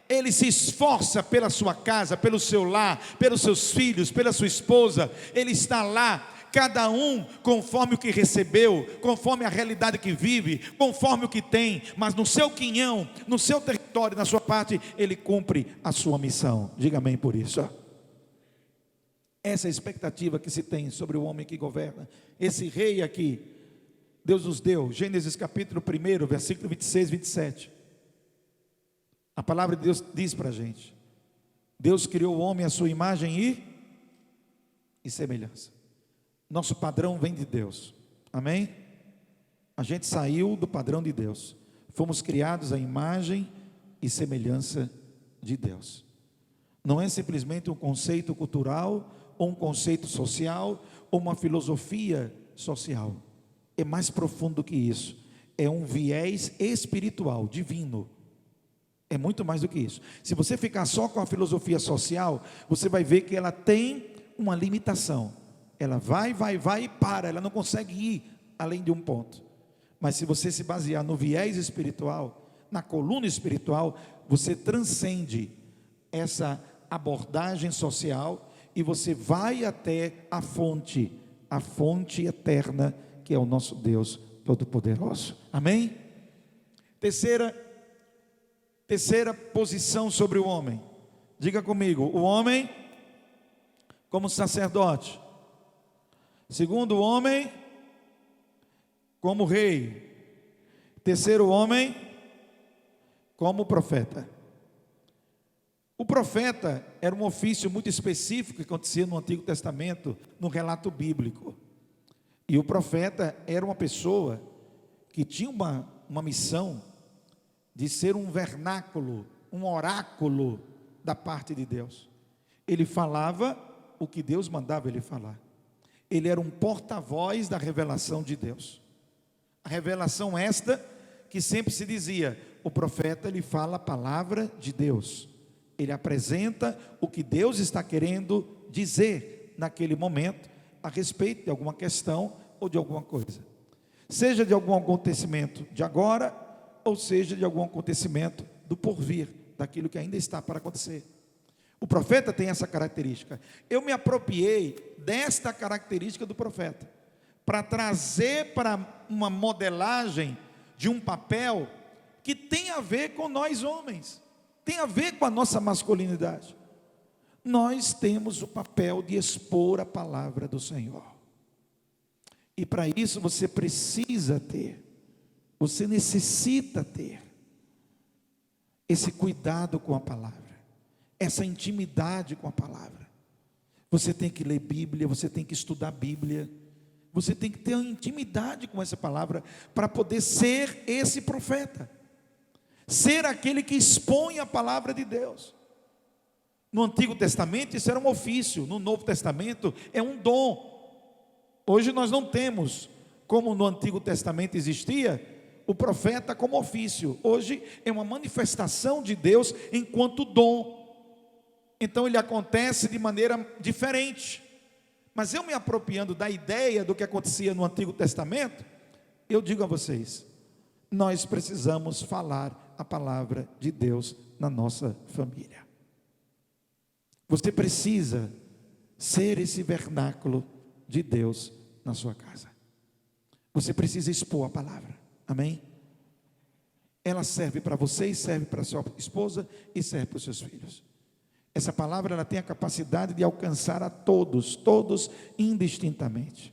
ele se esforça pela sua casa, pelo seu lar, pelos seus filhos, pela sua esposa. Ele está lá, cada um conforme o que recebeu, conforme a realidade que vive, conforme o que tem, mas no seu quinhão, no seu território, na sua parte, ele cumpre a sua missão. Diga amém por isso. Essa é a expectativa que se tem sobre o homem que governa. Esse rei aqui, Deus nos deu, Gênesis capítulo 1, versículo 26, 27. A palavra de Deus diz para a gente: Deus criou o homem à sua imagem e semelhança. Nosso padrão vem de Deus, amém? A gente saiu do padrão de Deus, fomos criados à imagem e semelhança de Deus. Não é simplesmente um conceito cultural, ou um conceito social, ou uma filosofia social. É mais profundo do que isso, é um viés espiritual, divino. É muito mais do que isso. Se você ficar só com a filosofia social, você vai ver que ela tem uma limitação. Ela vai e para, ela não consegue ir além de um ponto. Mas se você se basear no viés espiritual, na coluna espiritual, você transcende essa abordagem social e você vai até a fonte eterna, que é o nosso Deus Todo-Poderoso. Amém? Terceira posição sobre o homem. Diga comigo: o homem como sacerdote. Segundo, o homem como rei. Terceiro, o homem como profeta. O profeta era um ofício muito específico que acontecia no Antigo Testamento, no relato bíblico. E o profeta era uma pessoa que tinha uma missão de ser um vernáculo, um oráculo da parte de Deus. Ele falava o que Deus mandava ele falar. Ele era um porta-voz da revelação de Deus. A revelação esta que sempre se dizia: o profeta, ele fala a palavra de Deus. Ele apresenta o que Deus está querendo dizer naquele momento a respeito de alguma questão ou de alguma coisa. Seja de algum acontecimento de agora, ou seja de algum acontecimento do porvir, daquilo que ainda está para acontecer. O profeta tem essa característica. Eu me apropriei desta característica do profeta para trazer para uma modelagem de um papel que tem a ver com nós homens, tem a ver com a nossa masculinidade. Nós temos o papel de expor a palavra do Senhor, e para isso você precisa ter, você necessita ter esse cuidado com a palavra, essa intimidade com a palavra. Você tem que ler Bíblia, você tem que estudar Bíblia, você tem que ter uma intimidade com essa palavra para poder ser esse profeta, ser aquele que expõe a palavra de Deus. No Antigo Testamento isso era um ofício, no Novo Testamento é um dom. Hoje nós não temos, como no Antigo Testamento existia, o profeta como ofício. Hoje é uma manifestação de Deus enquanto dom. Então ele acontece de maneira diferente. Mas eu me apropriando da ideia do que acontecia no Antigo Testamento, eu digo a vocês, nós precisamos falar a palavra de Deus na nossa família. Você precisa ser esse vernáculo de Deus na sua casa. Você precisa expor a palavra, amém? Ela serve para você e serve para a sua esposa e serve para os seus filhos. Essa palavra, ela tem a capacidade de alcançar a todos, todos indistintamente.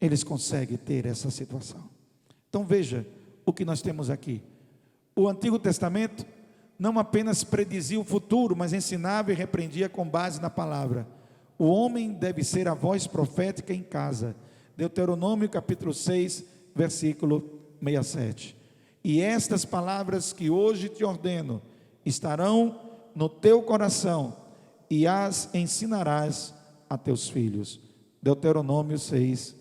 Eles conseguem ter essa situação. Então veja o que nós temos aqui. O Antigo Testamento não apenas predizia o futuro, mas ensinava e repreendia com base na palavra. O homem deve ser a voz profética em casa. Deuteronômio capítulo 6, versículo 67. E estas palavras que hoje te ordeno estarão no teu coração e as ensinarás a teus filhos. Deuteronômio 6.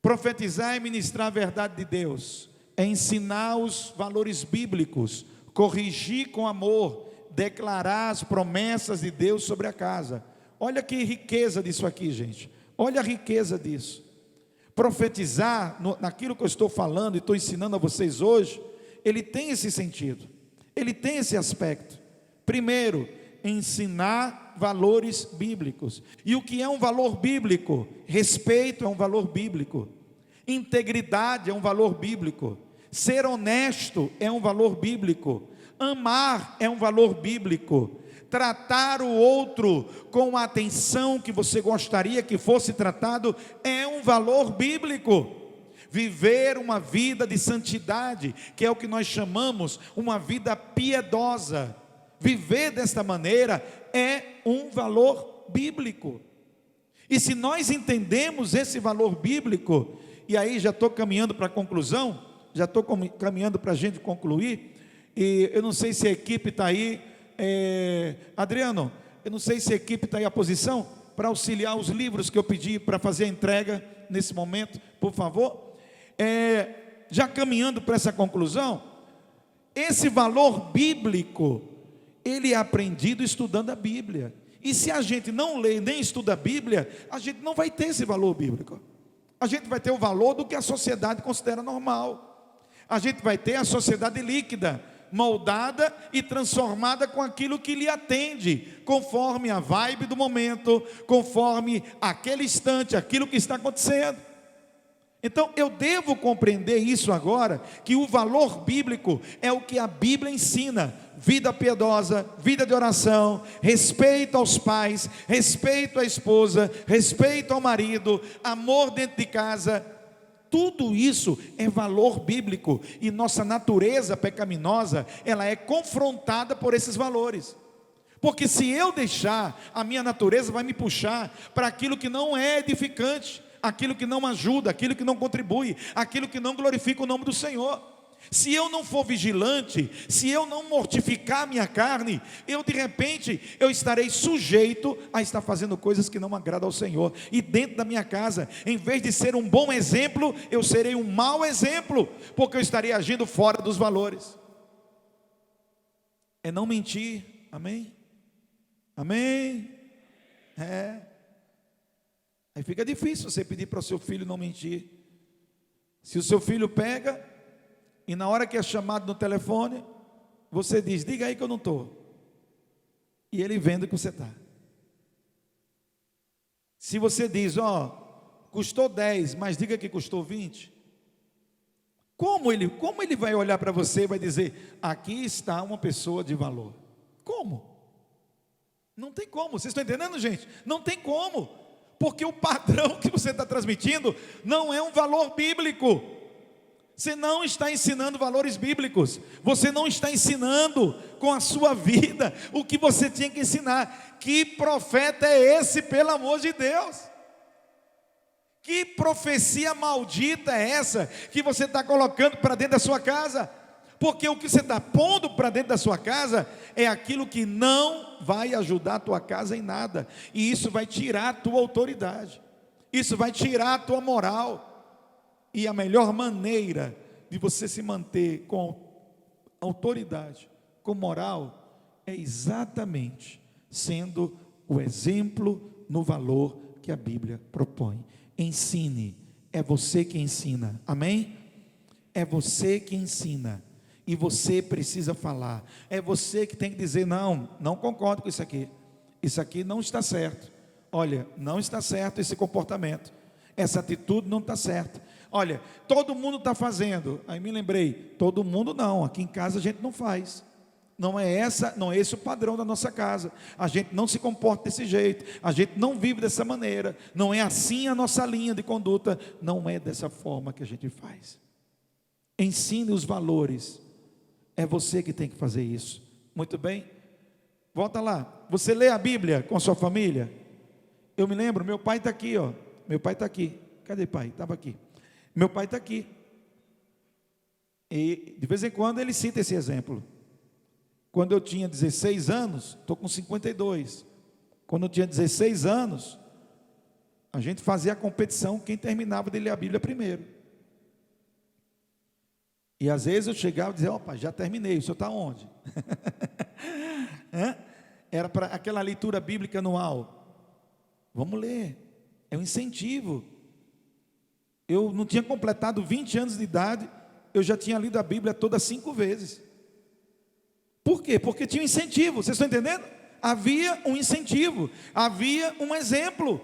Profetizar e ministrar a verdade de Deus, é ensinar os valores bíblicos, corrigir com amor, declarar as promessas de Deus sobre a casa. Olha que riqueza disso aqui, gente. Olha a riqueza disso. Profetizar, naquilo que eu estou falando e estou ensinando a vocês hoje, ele tem esse sentido, ele tem esse aspecto. Primeiro, ensinar valores bíblicos. E o que é um valor bíblico? Respeito é um valor bíblico. Integridade é um valor bíblico. Ser honesto é um valor bíblico. Amar é um valor bíblico. Tratar o outro com a atenção que você gostaria que fosse tratado é um valor bíblico. Viver uma vida de santidade, que é o que nós chamamos uma vida piedosa, viver desta maneira é um valor bíblico. E se nós entendemos esse valor bíblico, e aí já estou caminhando para a conclusão, já estou caminhando para a gente concluir, e eu não sei se a equipe está aí, Adriano, eu não sei se a equipe está aí à posição para auxiliar os livros que eu pedi para fazer a entrega nesse momento, por favor. Já caminhando para essa conclusão, esse valor bíblico, ele é aprendido estudando a Bíblia. E se a gente não lê nem estuda a Bíblia, a gente não vai ter esse valor bíblico. A gente vai ter o valor do que a sociedade considera normal. A gente vai ter a sociedade líquida, moldada e transformada com aquilo que lhe atende, conforme a vibe do momento, conforme aquele instante, aquilo que está acontecendo. Então eu devo compreender isso agora, que o valor bíblico é o que a Bíblia ensina: vida piedosa, vida de oração, respeito aos pais, respeito à esposa, respeito ao marido, amor dentro de casa. Tudo isso é valor bíblico, e nossa natureza pecaminosa, ela é confrontada por esses valores. Porque se eu deixar, a minha natureza vai me puxar para aquilo que não é edificante, aquilo que não ajuda, aquilo que não contribui, aquilo que não glorifica o nome do Senhor. Se eu não for vigilante, se eu não mortificar a minha carne, de repente eu estarei sujeito a estar fazendo coisas que não agradam ao Senhor. E dentro da minha casa, em vez de ser um bom exemplo, eu serei um mau exemplo, porque eu estarei agindo fora dos valores. É não mentir, amém? Amém? Aí fica difícil você pedir para o seu filho não mentir. Se o seu filho pega, e na hora que é chamado no telefone, você diz: diga aí que eu não estou. E ele vendo que você está. Se você diz: custou 10, mas diga que custou 20. Como ele vai olhar para você e vai dizer: aqui está uma pessoa de valor? Como? Não tem como. Vocês estão entendendo, gente? Não tem como. Porque o padrão que você está transmitindo não é um valor bíblico. Você não está ensinando valores bíblicos. Você não está ensinando com a sua vida o que você tinha que ensinar. Que profeta é esse, pelo amor de Deus? Que profecia maldita é essa que você está colocando para dentro da sua casa? Porque o que você está pondo para dentro da sua casa é aquilo que não vai ajudar a tua casa em nada. E isso vai tirar a tua autoridade. Isso vai tirar a tua moral. E a melhor maneira de você se manter com autoridade, com moral, é exatamente sendo o exemplo no valor que a Bíblia propõe. Ensine, é você que ensina, amém? É você que ensina. E você precisa falar. É você que tem que dizer: não, não concordo com isso aqui. Isso aqui não está certo. Olha, não está certo esse comportamento. Essa atitude não está certa. Olha, todo mundo está fazendo. Aí me lembrei: todo mundo não. Aqui em casa a gente não faz. Não é esse o padrão da nossa casa. A gente não se comporta desse jeito. A gente não vive dessa maneira. Não é assim a nossa linha de conduta. Não é dessa forma que a gente faz. Ensine os valores. É você que tem que fazer isso. Muito bem? Volta lá. Você lê a Bíblia com a sua família? Eu me lembro, meu pai está aqui, ó. Meu pai está aqui. Cadê pai? Estava aqui. Meu pai está aqui. E de vez em quando ele cita esse exemplo. Quando eu tinha 16 anos, estou com 52. Quando eu tinha 16 anos, a gente fazia a competição, quem terminava de ler a Bíblia primeiro. E às vezes eu chegava e dizia: opa, já terminei, o senhor está onde? Era para aquela leitura bíblica anual. Vamos ler, é um incentivo. Eu não tinha completado 20 anos de idade, eu já tinha lido a Bíblia toda 5 vezes. Por quê? Porque tinha um incentivo, vocês estão entendendo? Havia um incentivo, havia um exemplo.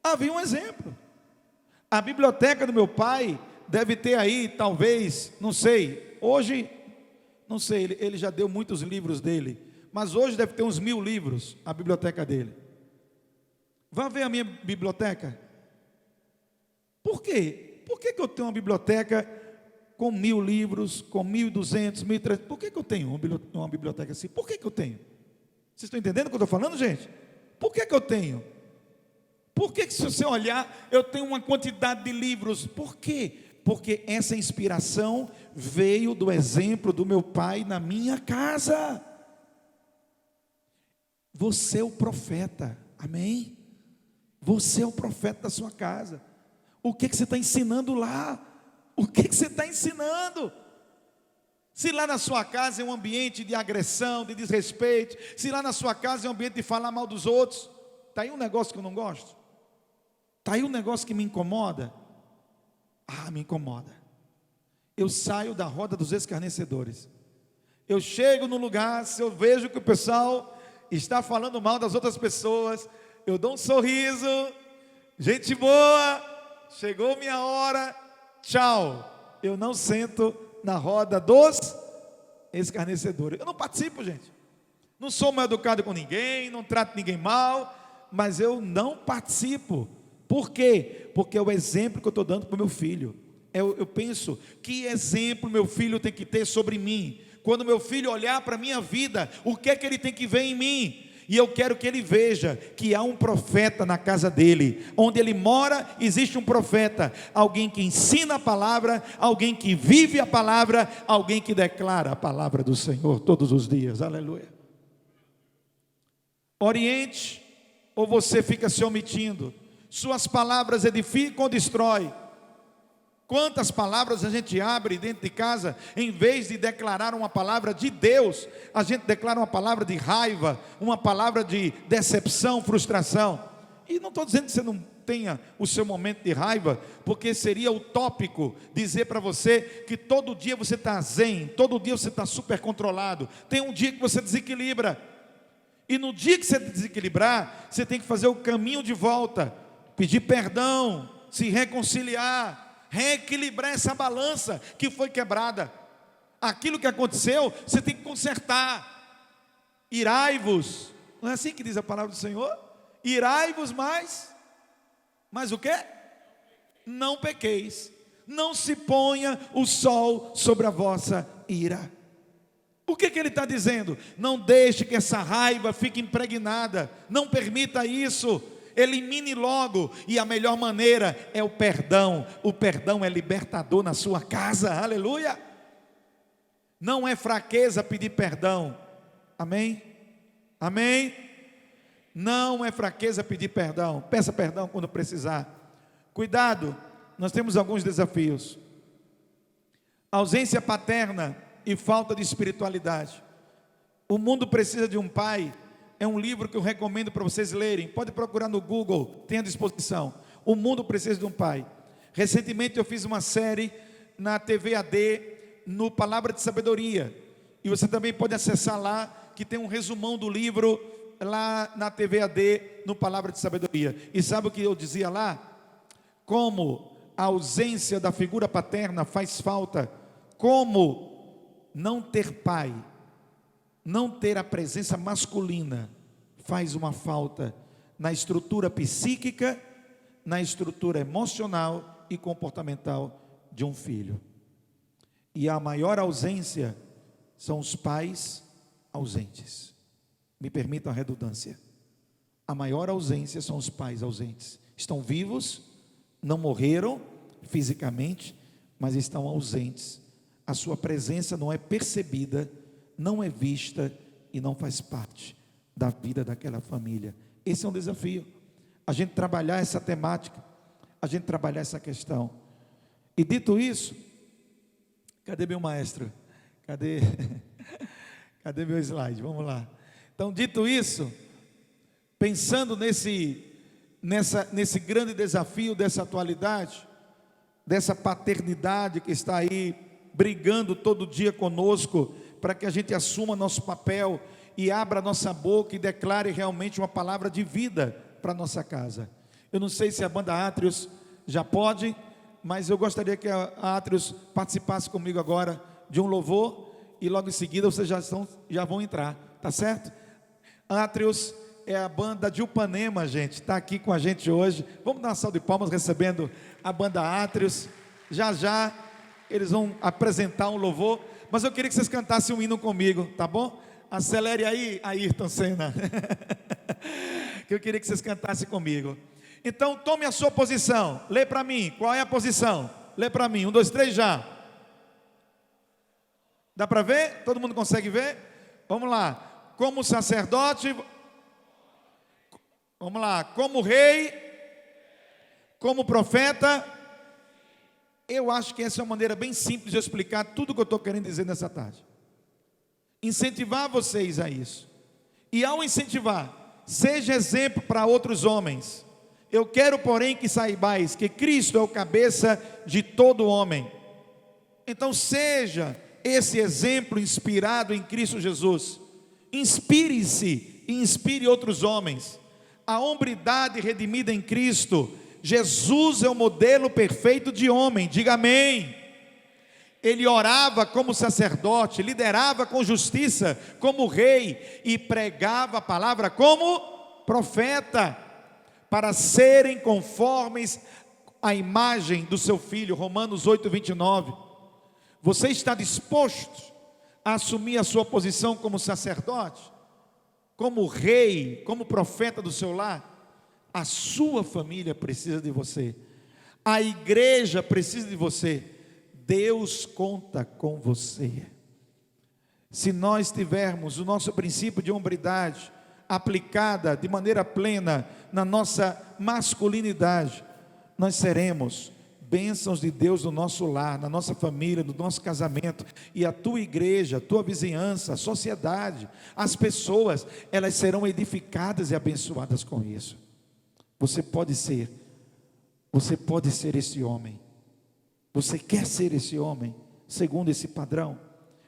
Havia um exemplo. A biblioteca do meu pai deve ter aí, talvez, não sei, hoje, não sei, ele já deu muitos livros dele, mas hoje deve ter uns 1000 livros, a biblioteca dele. Vá ver a minha biblioteca. Por quê? Por que eu tenho uma biblioteca com 1000 livros, com 1200, 1300? Por que eu tenho uma biblioteca assim? Por que eu tenho? Vocês estão entendendo o que eu estou falando, gente? Por que eu tenho? Por que se você olhar, eu tenho uma quantidade de livros? Por quê? Porque essa inspiração veio do exemplo do meu pai na minha casa. Você é o profeta, amém? Você é o profeta da sua casa. O que você está ensinando lá? O que você está ensinando? Se lá na sua casa é um ambiente de agressão, de desrespeito, se lá na sua casa é um ambiente de falar mal dos outros, está aí um negócio que eu não gosto? Está aí um negócio que me incomoda? Me incomoda. Eu saio da roda dos escarnecedores. Eu chego no lugar, se eu vejo que o pessoal está falando mal das outras pessoas, eu dou um sorriso: gente boa, chegou minha hora, tchau. Eu não sento na roda dos escarnecedores. Eu não participo, gente. Não sou mal educado com ninguém, não trato ninguém mal, mas eu não participo. Por quê? Porque é o exemplo que eu estou dando para o meu filho. Eu penso: que exemplo meu filho tem que ter sobre mim? Quando meu filho olhar para a minha vida, o que é que ele tem que ver em mim? E eu quero que ele veja que há um profeta na casa dele. Onde ele mora, existe um profeta. Alguém que ensina a palavra, alguém que vive a palavra, alguém que declara a palavra do Senhor todos os dias. Aleluia. Oriente, ou você fica se omitindo? Suas palavras edificam ou destrói? Quantas palavras a gente abre dentro de casa, em vez de declarar uma palavra de Deus, a gente declara uma palavra de raiva, uma palavra de decepção, frustração. E não estou dizendo que você não tenha o seu momento de raiva, porque seria utópico dizer para você que todo dia você está zen, todo dia você está super controlado. Tem um dia que você desequilibra, e no dia que você desequilibrar, você tem que fazer o caminho de volta, pedir perdão, se reconciliar, reequilibrar essa balança que foi quebrada. Aquilo que aconteceu, você tem que consertar. Irai-vos, não é assim que diz a palavra do Senhor? Irai-vos, mas o quê? Não pequeis, não se ponha o sol sobre a vossa ira. O que ele está dizendo? Não deixe que essa raiva fique impregnada, não permita isso. Elimine logo, e a melhor maneira é o perdão é libertador na sua casa, aleluia. Não é fraqueza pedir perdão, amém? Amém? Não é fraqueza pedir perdão, peça perdão quando precisar. Cuidado, nós temos alguns desafios. Ausência paterna e falta de espiritualidade. O mundo precisa de um pai. É um livro que eu recomendo para vocês lerem. Pode procurar no Google, tem à disposição. O mundo precisa de um pai. Recentemente eu fiz uma série na TV AD no Palavra de Sabedoria. E você também pode acessar lá, que tem um resumão do livro lá na TV AD, no Palavra de Sabedoria. E sabe o que eu dizia lá? Como a ausência da figura paterna faz falta, como não ter pai, não ter a presença masculina, faz uma falta na estrutura psíquica, na estrutura emocional e comportamental de um filho. E a maior ausência são os pais ausentes. Me permita a redundância. A maior ausência são os pais ausentes. Estão vivos, não morreram fisicamente, mas estão ausentes. A sua presença não é percebida, não é vista e não faz parte da vida daquela família. Esse é um desafio. A gente trabalhar essa temática, a gente trabalhar essa questão. E dito isso, cadê meu maestro? Cadê meu slide? Vamos lá. Então, dito isso, pensando nesse grande desafio dessa atualidade, dessa paternidade que está aí brigando todo dia conosco, para que a gente assuma nosso papel e abra nossa boca e declare realmente uma palavra de vida para nossa casa. Eu não sei se a banda Átrios já pode, mas eu gostaria que a Átrios participasse comigo agora de um louvor, e logo em seguida vocês já vão entrar, tá certo? Átrios é a banda de Upanema, gente, está aqui com a gente hoje. Vamos dar uma salva de palmas recebendo a banda Átrios. Já eles vão apresentar um louvor, mas eu queria que vocês cantassem um hino comigo, tá bom? Acelere aí, Ayrton Senna. Que eu queria que vocês cantassem comigo. Então tome a sua posição, lê para mim, qual é a posição? Lê para mim, 1, 2, 3, já. Dá para ver? Todo mundo consegue ver? Vamos lá. Como sacerdote, vamos lá. Como rei, como profeta. Eu acho que essa é uma maneira bem simples de explicar tudo o que eu estou querendo dizer nessa tarde. Incentivar vocês a isso. E ao incentivar, seja exemplo para outros homens. Eu quero, porém, que saibais que Cristo é o cabeça de todo homem. Então seja esse exemplo inspirado em Cristo Jesus. Inspire-se e inspire outros homens. A hombridade redimida em Cristo. Jesus é o modelo perfeito de homem, diga amém. Ele orava como sacerdote, liderava com justiça como rei e pregava a palavra como profeta, para serem conformes à imagem do seu filho. Romanos 8, 29. Você está disposto a assumir a sua posição como sacerdote, como rei, como profeta do seu lar? A sua família precisa de você, a igreja precisa de você, Deus conta com você. Se nós tivermos o nosso princípio de hombridade aplicada de maneira plena na nossa masculinidade, nós seremos bênçãos de Deus no nosso lar, na nossa família, no nosso casamento. E a tua igreja, a tua vizinhança, a sociedade, as pessoas, elas serão edificadas e abençoadas com isso. Você pode ser esse homem. Você quer ser esse homem, segundo esse padrão?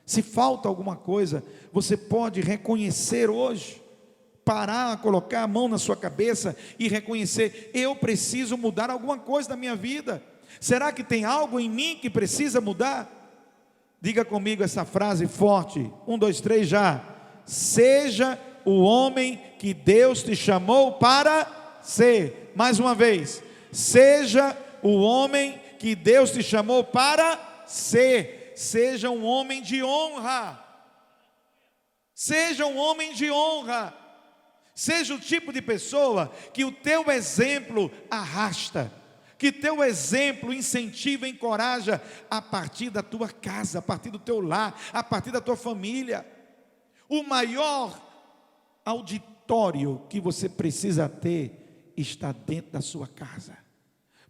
Se falta alguma coisa, você pode reconhecer hoje, parar, colocar a mão na sua cabeça e reconhecer: eu preciso mudar alguma coisa na minha vida. Será que tem algo em mim que precisa mudar? Diga comigo essa frase forte, 1, 2, 3, já. Seja o homem que Deus te chamou para ser. Mais uma vez, seja o homem que Deus te chamou para ser. Seja um homem de honra. Seja um homem de honra. Seja o tipo de pessoa que o teu exemplo arrasta, que teu exemplo incentiva e encoraja a partir da tua casa, a partir do teu lar, a partir da tua família. O maior auditório que você precisa ter está dentro da sua casa,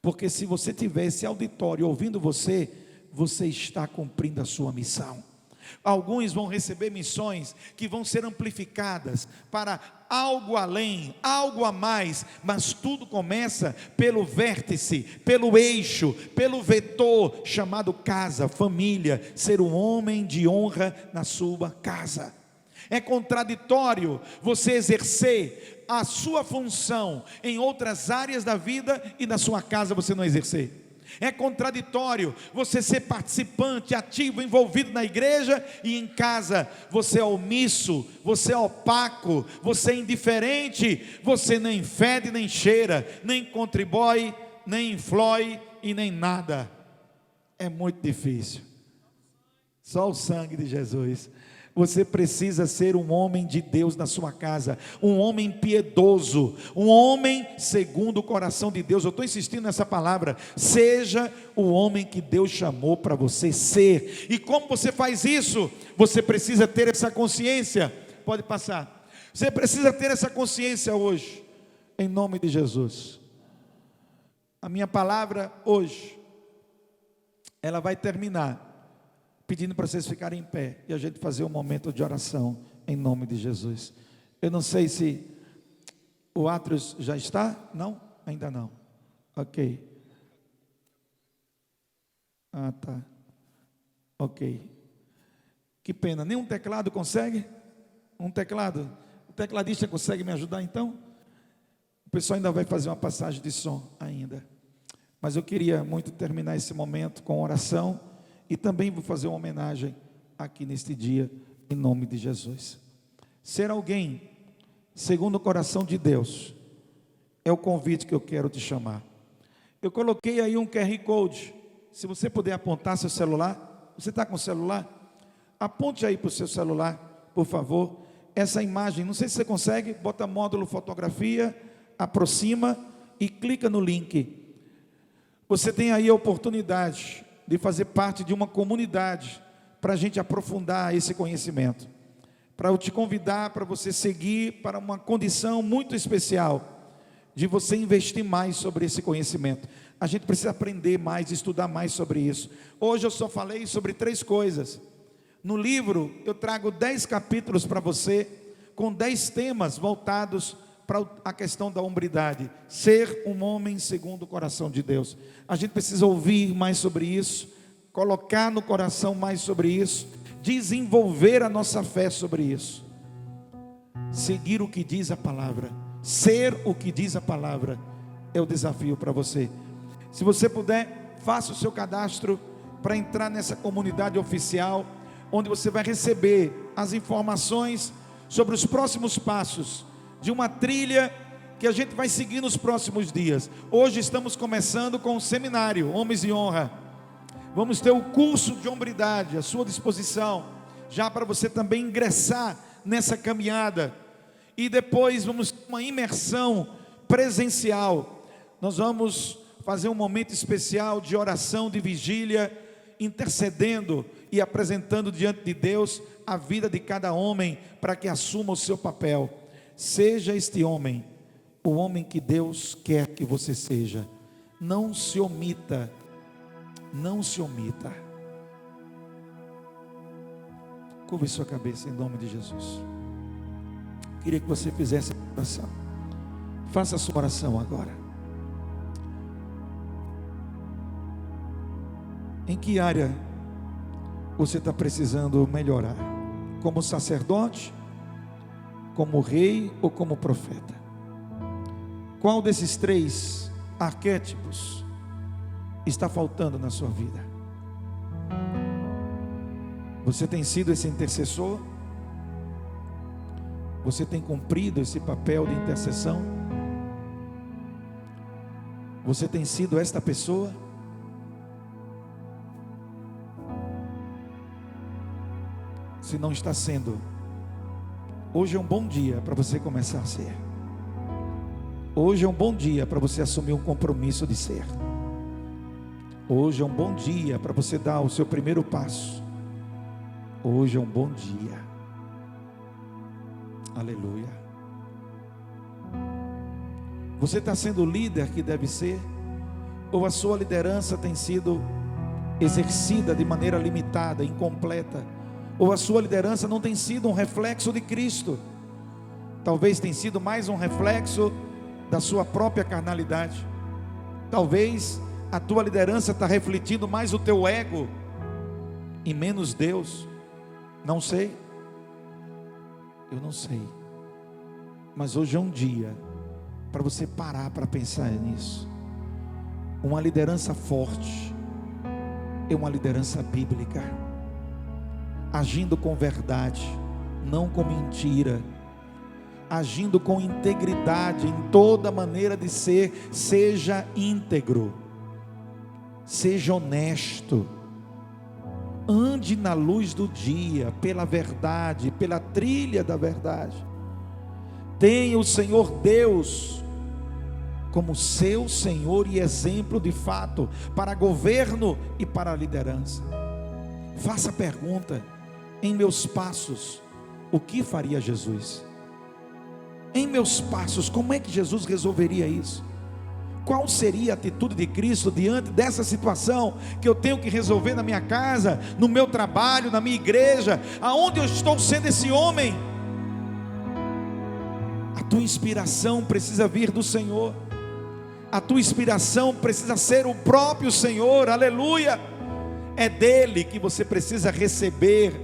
porque se você tiver esse auditório ouvindo você, você está cumprindo a sua missão. Alguns vão receber missões que vão ser amplificadas para algo além, algo a mais, mas tudo começa pelo vértice, pelo eixo, pelo vetor chamado casa, família, ser um homem de honra na sua casa. É contraditório você exercer a sua função em outras áreas da vida e na sua casa você não exercer. É contraditório você ser participante, ativo, envolvido na igreja e em casa você é omisso, você é opaco, você é indiferente, você nem fede nem cheira, nem contribui, nem influi e nem nada. É muito difícil. Só o sangue de Jesus. Você precisa ser um homem de Deus na sua casa, um homem piedoso, um homem segundo o coração de Deus. Eu estou insistindo nessa palavra. Seja o homem que Deus chamou para você ser. E como você faz isso? Você precisa ter essa consciência. Pode passar. Você precisa ter essa consciência hoje, em nome de Jesus. A minha palavra hoje, ela vai terminar pedindo para vocês ficarem em pé e a gente fazer um momento de oração em nome de Jesus. Eu não sei se o Atrios já está, não? Ainda não, ok. Ah, tá, ok. Que pena, nenhum teclado consegue? Um teclado? O tecladista consegue me ajudar então? O pessoal ainda vai fazer uma passagem de som ainda, mas eu queria muito terminar esse momento com oração. E também vou fazer uma homenagem aqui neste dia, em nome de Jesus. Ser alguém segundo o coração de Deus é o convite que eu quero te chamar. Eu coloquei aí um QR Code. Se você puder apontar seu celular, você está com o celular? Aponte aí para o seu celular, por favor, essa imagem. Não sei se você consegue, bota módulo fotografia, aproxima e clica no link. Você tem aí a oportunidade de fazer parte de uma comunidade, para a gente aprofundar esse conhecimento, para eu te convidar para você seguir para uma condição muito especial, de você investir mais sobre esse conhecimento. A gente precisa aprender mais, estudar mais sobre isso. Hoje eu só falei sobre 3 coisas, no livro eu trago 10 capítulos para você, com 10 temas voltados para a questão da hombridade, ser um homem segundo o coração de Deus. A gente precisa ouvir mais sobre isso, colocar no coração mais sobre isso, desenvolver a nossa fé sobre isso, seguir o que diz a palavra, ser o que diz a palavra, é o desafio para você. Se você puder, faça o seu cadastro para entrar nessa comunidade oficial, onde você vai receber as informações sobre os próximos passos de uma trilha que a gente vai seguir nos próximos dias. Hoje estamos começando com o seminário Homens de Honra. Vamos ter o curso de hombridade à sua disposição, já para você também ingressar nessa caminhada. E depois vamos ter uma imersão presencial. Nós vamos fazer um momento especial de oração, de vigília, intercedendo e apresentando diante de Deus a vida de cada homem, para que assuma o seu papel. Seja este homem, o homem que Deus quer que você seja. Não se omita, não se omita. Curve sua cabeça em nome de Jesus. Queria que você fizesse a oração. Faça a sua oração agora. Em que área você está precisando melhorar? Como sacerdote, como rei ou como profeta? Qual desses 3 arquétipos está faltando na sua vida? Você tem sido esse intercessor? Você tem cumprido esse papel de intercessão? Você tem sido esta pessoa? Se não está sendo, hoje é um bom dia para você começar a ser. Hoje é um bom dia para você assumir um compromisso de ser. Hoje é um bom dia para você dar o seu primeiro passo. Hoje é um bom dia. Aleluia. Você está sendo o líder que deve ser? Ou a sua liderança tem sido exercida de maneira limitada, incompleta? ou a sua liderança não tem sido um reflexo de Cristo. Talvez tenha sido mais um reflexo da sua própria carnalidade. Talvez a tua liderança está refletindo mais o teu ego e menos Deus. Não sei. Eu não sei. Mas hoje é um dia para você parar para pensar nisso. Uma liderança forte é uma liderança bíblica, agindo com verdade, não com mentira, agindo com integridade em toda maneira de ser. Seja íntegro, seja honesto, ande na luz do dia, pela verdade, pela trilha da verdade. Tenha o Senhor Deus como seu Senhor e exemplo de fato, para governo e para a liderança. Faça a pergunta: em meus passos, o que faria Jesus? Em meus passos, como é que Jesus resolveria isso? Qual seria a atitude de Cristo diante dessa situação que eu tenho que resolver na minha casa, no meu trabalho, na minha igreja, aonde eu estou sendo esse homem? A tua inspiração precisa vir do Senhor. A tua inspiração precisa ser o próprio Senhor, aleluia. É dele que você precisa receber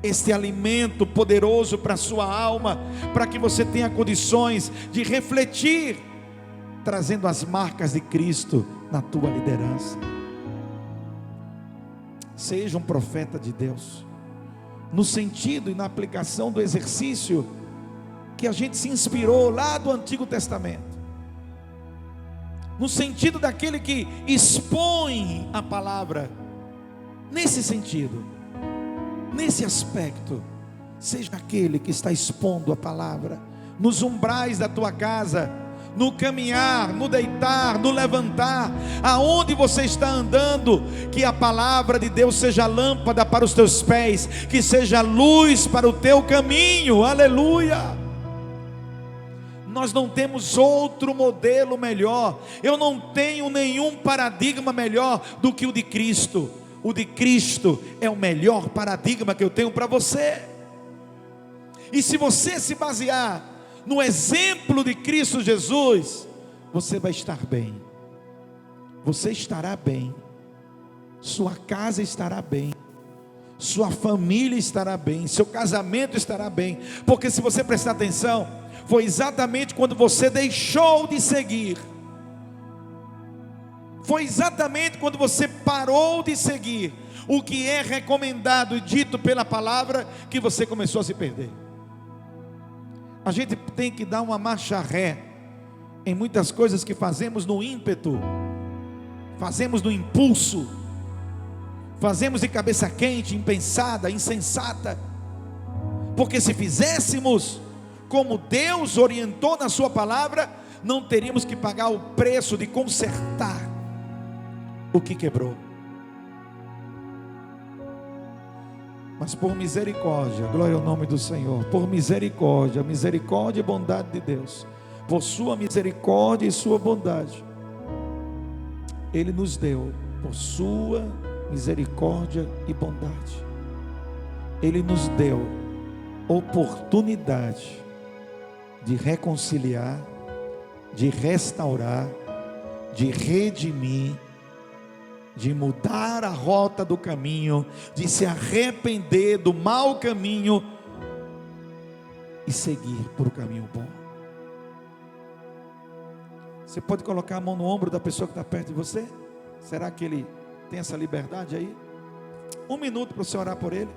este alimento poderoso para a sua alma, para que você tenha condições de refletir, trazendo as marcas de Cristo na tua liderança. Seja um profeta de Deus, no sentido e na aplicação do exercício que a gente se inspirou lá do Antigo Testamento, no sentido daquele que expõe a palavra. Nesse sentido, nesse aspecto, seja aquele que está expondo a palavra, nos umbrais da tua casa, no caminhar, no deitar, no levantar, aonde você está andando, que a palavra de Deus seja lâmpada para os teus pés, que seja luz para o teu caminho, aleluia. Nós não temos outro modelo melhor, eu não tenho nenhum paradigma melhor do que o de Cristo. O de Cristo é o melhor paradigma que eu tenho para você. E se você se basear no exemplo de Cristo Jesus, você vai estar bem, você estará bem, sua casa estará bem, sua família estará bem, seu casamento estará bem. Porque se você prestar atenção, foi exatamente quando você deixou de seguir, foi exatamente quando você parou de seguir o que é recomendado e dito pela palavra, que você começou a se perder. A gente tem que dar uma marcha ré em muitas coisas que fazemos no ímpeto, fazemos no impulso, fazemos de cabeça quente, impensada, insensata. Porque se fizéssemos como Deus orientou na sua palavra, não teríamos que pagar o preço de consertar o que quebrou. Mas por misericórdia, glória ao nome do Senhor, por misericórdia, misericórdia e bondade de Deus, por sua misericórdia e sua bondade, Ele nos deu, por sua misericórdia e bondade, Ele nos deu oportunidade de reconciliar, de restaurar, de redimir, de mudar a rota do caminho, de se arrepender do mau caminho e seguir por um caminho bom. Você pode colocar a mão no ombro da pessoa que está perto de você? Será que ele tem essa liberdade aí? 1 minuto para você orar por ele.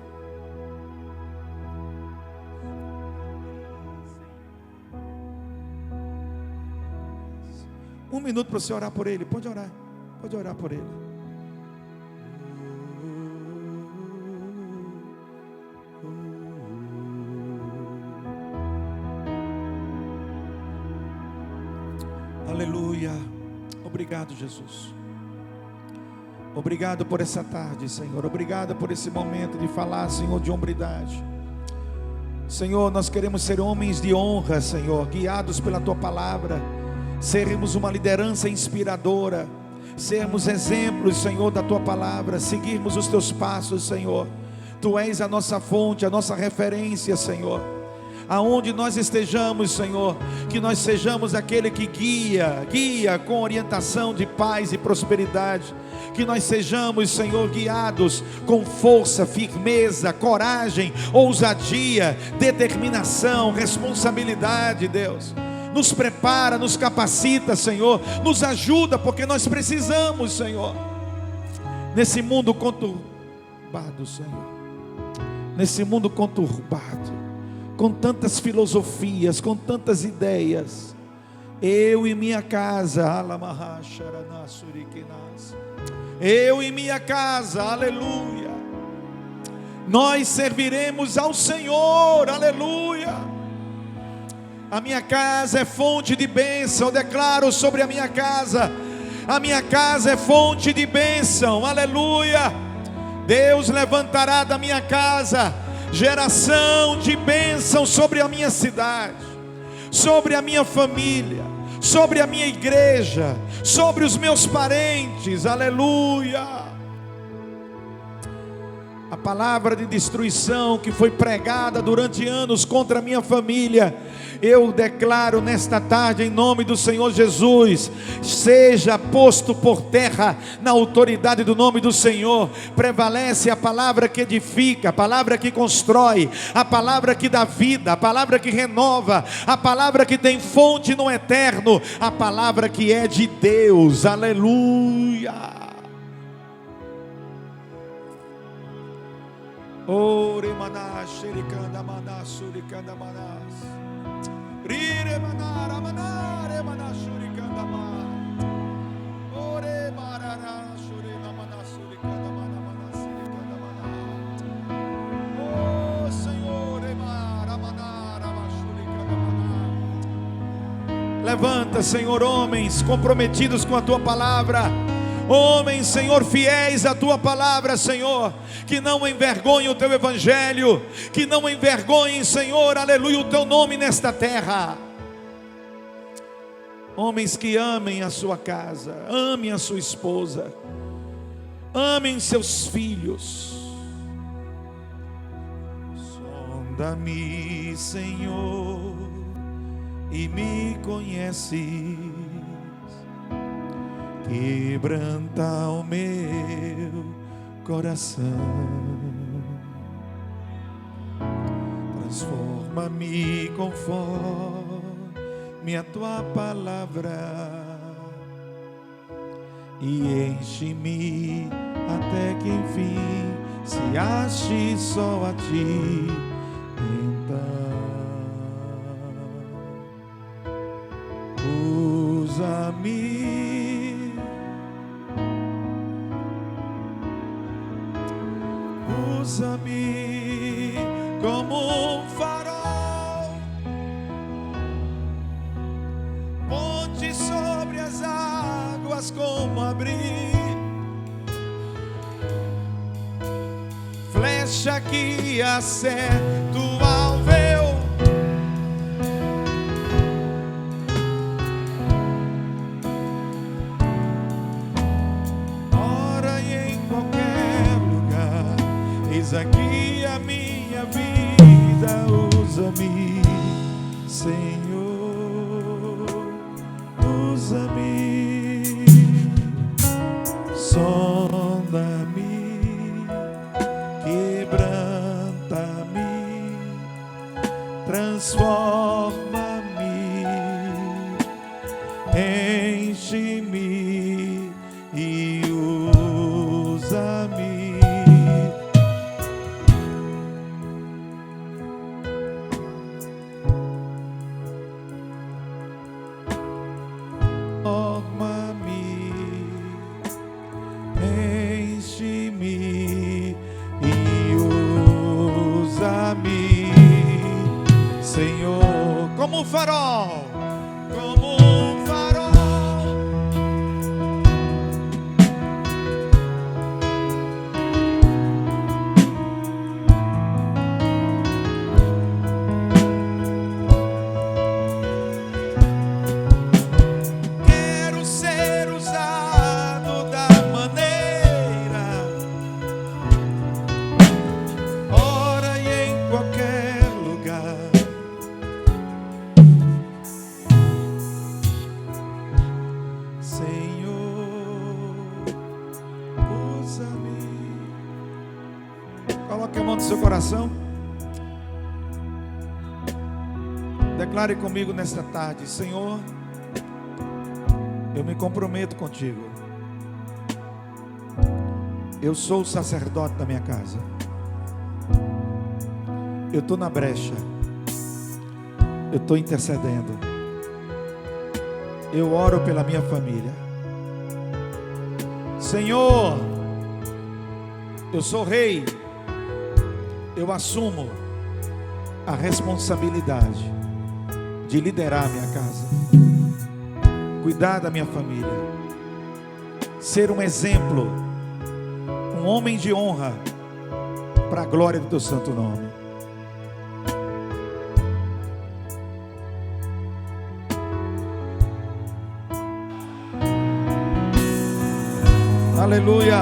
Um minuto para você orar por ele. Pode orar por ele. Aleluia. Obrigado, Jesus. Obrigado por essa tarde, Senhor. Obrigado por esse momento de falar, Senhor, de hombridade. Senhor, nós queremos ser homens de honra, Senhor, guiados pela Tua palavra, sermos uma liderança inspiradora, sermos exemplos, Senhor, da Tua palavra, seguirmos os Teus passos, Senhor. Tu és a nossa fonte, a nossa referência, Senhor. Aonde nós estejamos, Senhor, que nós sejamos aquele que guia com orientação de paz e prosperidade. Que nós sejamos, Senhor, guiados com força, firmeza, coragem, ousadia, determinação, responsabilidade, Deus. Nos prepara, nos capacita, Senhor, nos ajuda, porque nós precisamos, Senhor. Nesse mundo conturbado, Senhor, nesse mundo conturbado, com tantas filosofias, com tantas ideias, eu e minha casa, eu e minha casa, aleluia, nós serviremos ao Senhor, aleluia. A minha casa é fonte de bênção. Eu declaro sobre a minha casa é fonte de bênção, aleluia. Deus levantará da minha casa geração de bênção sobre a minha cidade, sobre a minha família, sobre a minha igreja, sobre os meus parentes, aleluia. A palavra de destruição que foi pregada durante anos contra a minha família, eu declaro nesta tarde em nome do Senhor Jesus, seja posto por terra na autoridade do nome do Senhor. Prevalece a palavra que edifica, a palavra que constrói, a palavra que dá vida, a palavra que renova, a palavra que tem fonte no eterno, a palavra que é de Deus, aleluia. Ore maná, xericanda maná, suricanda manás. Rire manara manare maná, suricanda maná. Ore marará, xurina maná, suricanda maná, maná, suricanda maná. Oh Senhor, emara manara, suricanda maná. Levanta, Senhor, homens comprometidos com a Tua palavra. Homens, Senhor, fiéis à Tua palavra, Senhor, que não envergonhem o Teu Evangelho, que não envergonhem, Senhor, aleluia, o Teu nome nesta terra. Homens que amem a sua casa, amem a sua esposa, amem seus filhos. Sonda-me, Senhor, e me conheces. Quebranta o meu coração, transforma-me conforme a Tua palavra e enche-me até que enfim se ache só a Ti. Então usa-me, usa-me como um farol, ponte sobre as águas como abrir, flecha que acerta o alvo. Aqui a minha vida, usa-me, Senhor, usa-me, sonda-me, quebranta-me, transforma-me, enche-me e usa-me. Senhor, como um farol, como um farol. Quero ser usado da maneira seu coração. Declare comigo nesta tarde: Senhor, eu me comprometo contigo. Eu sou o sacerdote da minha casa. Eu estou na brecha. Eu estou intercedendo. Eu oro pela minha família. Senhor, eu sou rei. Eu assumo a responsabilidade de liderar a minha casa, cuidar da minha família, ser um exemplo, um homem de honra para a glória do teu santo nome. Aleluia.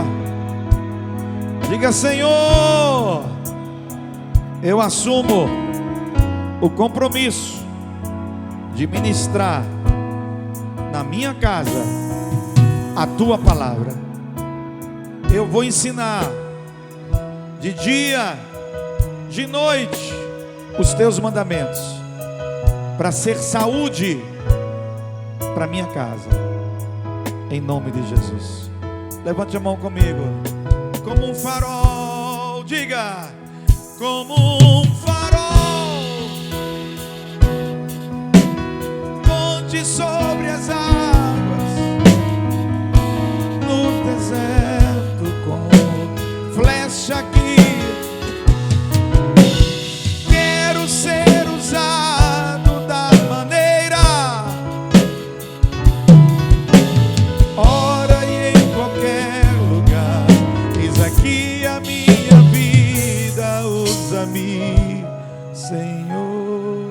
Diga: Senhor, eu assumo o compromisso de ministrar na minha casa a tua palavra. Eu vou ensinar de dia, de noite, os teus mandamentos, para ser saúde para minha casa, em nome de Jesus. Levante a mão comigo. Como um farol, diga: como um farol, ponte sobre as águas, no deserto com flecha que quero ser usado da maneira, ora e em qualquer lugar. Eis aqui a minha vida, usa-me, Senhor.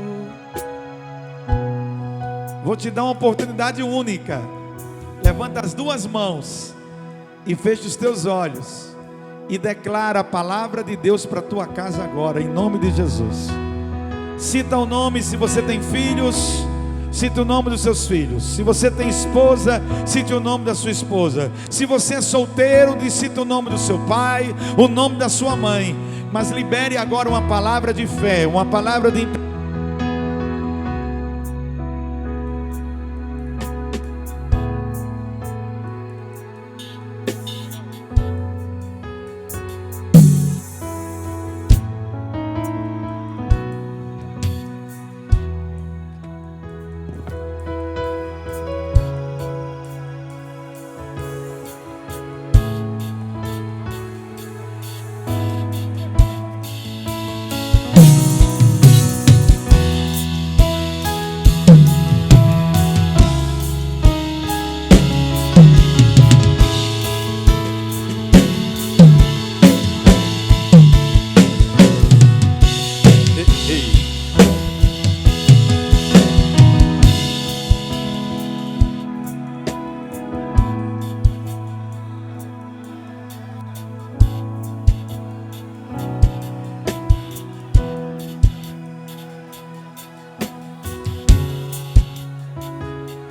Vou te dar uma oportunidade única. Levanta as duas mãos e fecha os teus olhos e declara a palavra de Deus para a tua casa agora, em nome de Jesus. Cita o nome, se você tem filhos, cite o nome dos seus filhos. Se você tem esposa, cite o nome da sua esposa. Se você é solteiro, cite o nome do seu pai, o nome da sua mãe. Mas libere agora uma palavra de fé, uma palavra de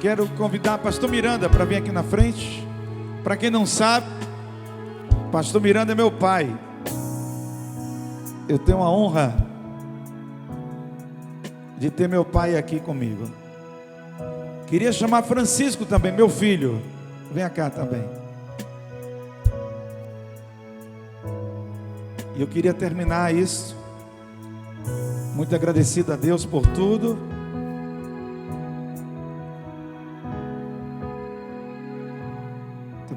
Quero convidar pastor Miranda para vir aqui na frente. Para quem não sabe, pastor Miranda é meu pai. Eu tenho a honra de ter meu pai aqui comigo. Queria chamar Francisco também, meu filho. Vem cá também. E eu queria terminar isso muito agradecido a Deus por tudo.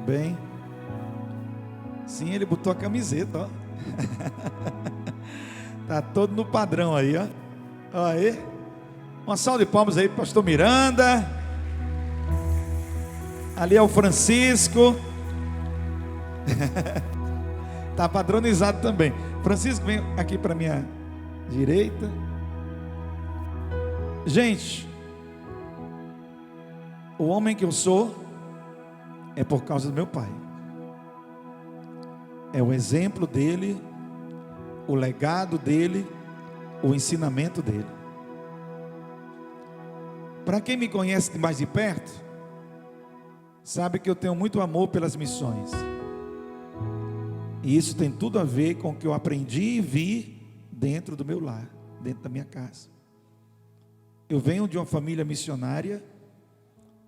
Bem, sim, ele botou a camiseta, ó. Tá todo no padrão aí, ó. Ó aí. Uma salva de palmas aí, pastor Miranda. Ali é o Francisco. Tá padronizado também. Francisco, vem aqui para minha direita. Gente, o homem que eu sou é por causa do meu pai. É o exemplo dele, o legado dele, o ensinamento dele. Para quem me conhece de mais de perto, sabe que eu tenho muito amor pelas missões. E isso tem tudo a ver com o que eu aprendi e vi dentro do meu lar, dentro da minha casa. Eu venho de uma família missionária,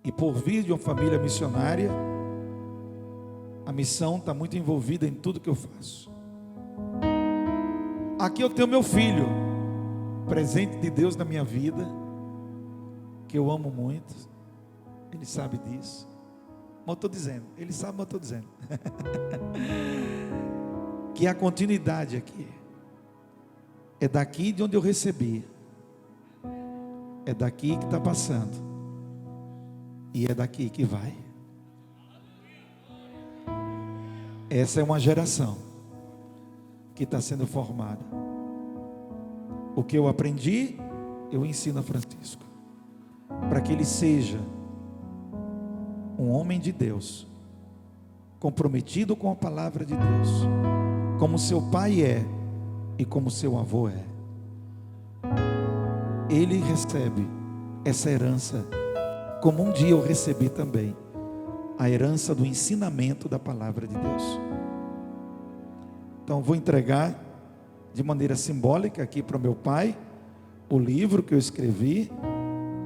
e por vir de uma família missionária, a missão está muito envolvida em tudo que eu faço. Aqui eu tenho meu filho, presente de Deus na minha vida, que eu amo muito, ele sabe disso. Mas eu estou dizendo, ele sabe, mas eu estou dizendo. Que a continuidade aqui é daqui de onde eu recebi, é daqui que está passando, e é daqui que vai. Essa é uma geração que está sendo formada. O que eu aprendi, eu ensino a Francisco, para que ele seja um homem de Deus, comprometido com a palavra de Deus, como seu pai é e como seu avô é. Ele recebe essa herança, como um dia eu recebi também, a herança do ensinamento da palavra de Deus. Então vou entregar de maneira simbólica aqui para o meu pai o livro que eu escrevi.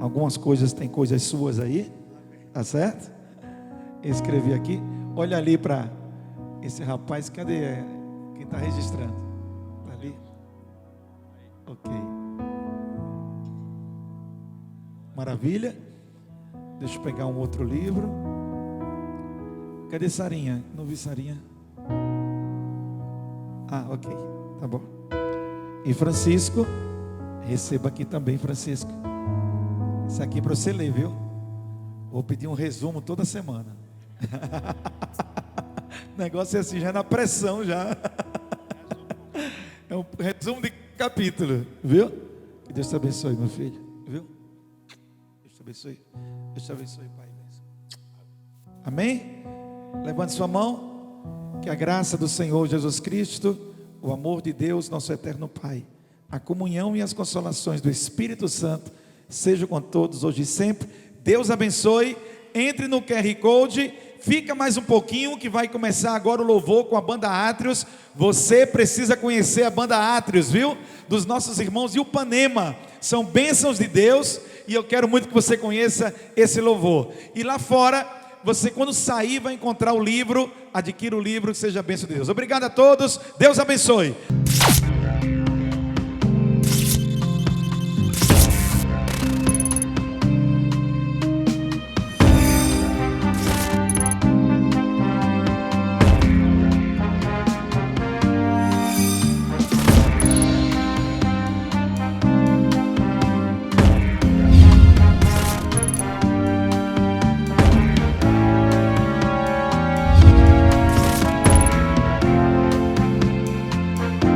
Algumas coisas, tem coisas suas aí, tá certo? Eu escrevi aqui. Olha ali para esse rapaz, cadê quem está registrando? Está ali? Ok. Maravilha. Deixa eu pegar um outro livro. Cadê Sarinha? Não vi Sarinha. Ah, ok, tá bom. E Francisco, receba aqui também, Francisco. Isso aqui para você ler, viu? Vou pedir um resumo toda semana. O negócio é assim, já é na pressão já. É um resumo de capítulo, viu? Que Deus te abençoe, meu filho, viu? Deus te abençoe. Deus te abençoe, Pai. Amém? Levante sua mão. Que a graça do Senhor Jesus Cristo, o amor de Deus, nosso eterno Pai, a comunhão e as consolações do Espírito Santo sejam com todos hoje e sempre. Deus abençoe. Entre no QR Code, fica mais um pouquinho que vai começar agora o louvor com a banda Átrios. Você precisa conhecer a banda Átrios, viu? Dos nossos irmãos de Ipanema. São bênçãos de Deus e eu quero muito que você conheça esse louvor. E lá fora, você quando sair vai encontrar o livro, adquira o livro, que seja a bênção de Deus. Obrigado a todos, Deus abençoe.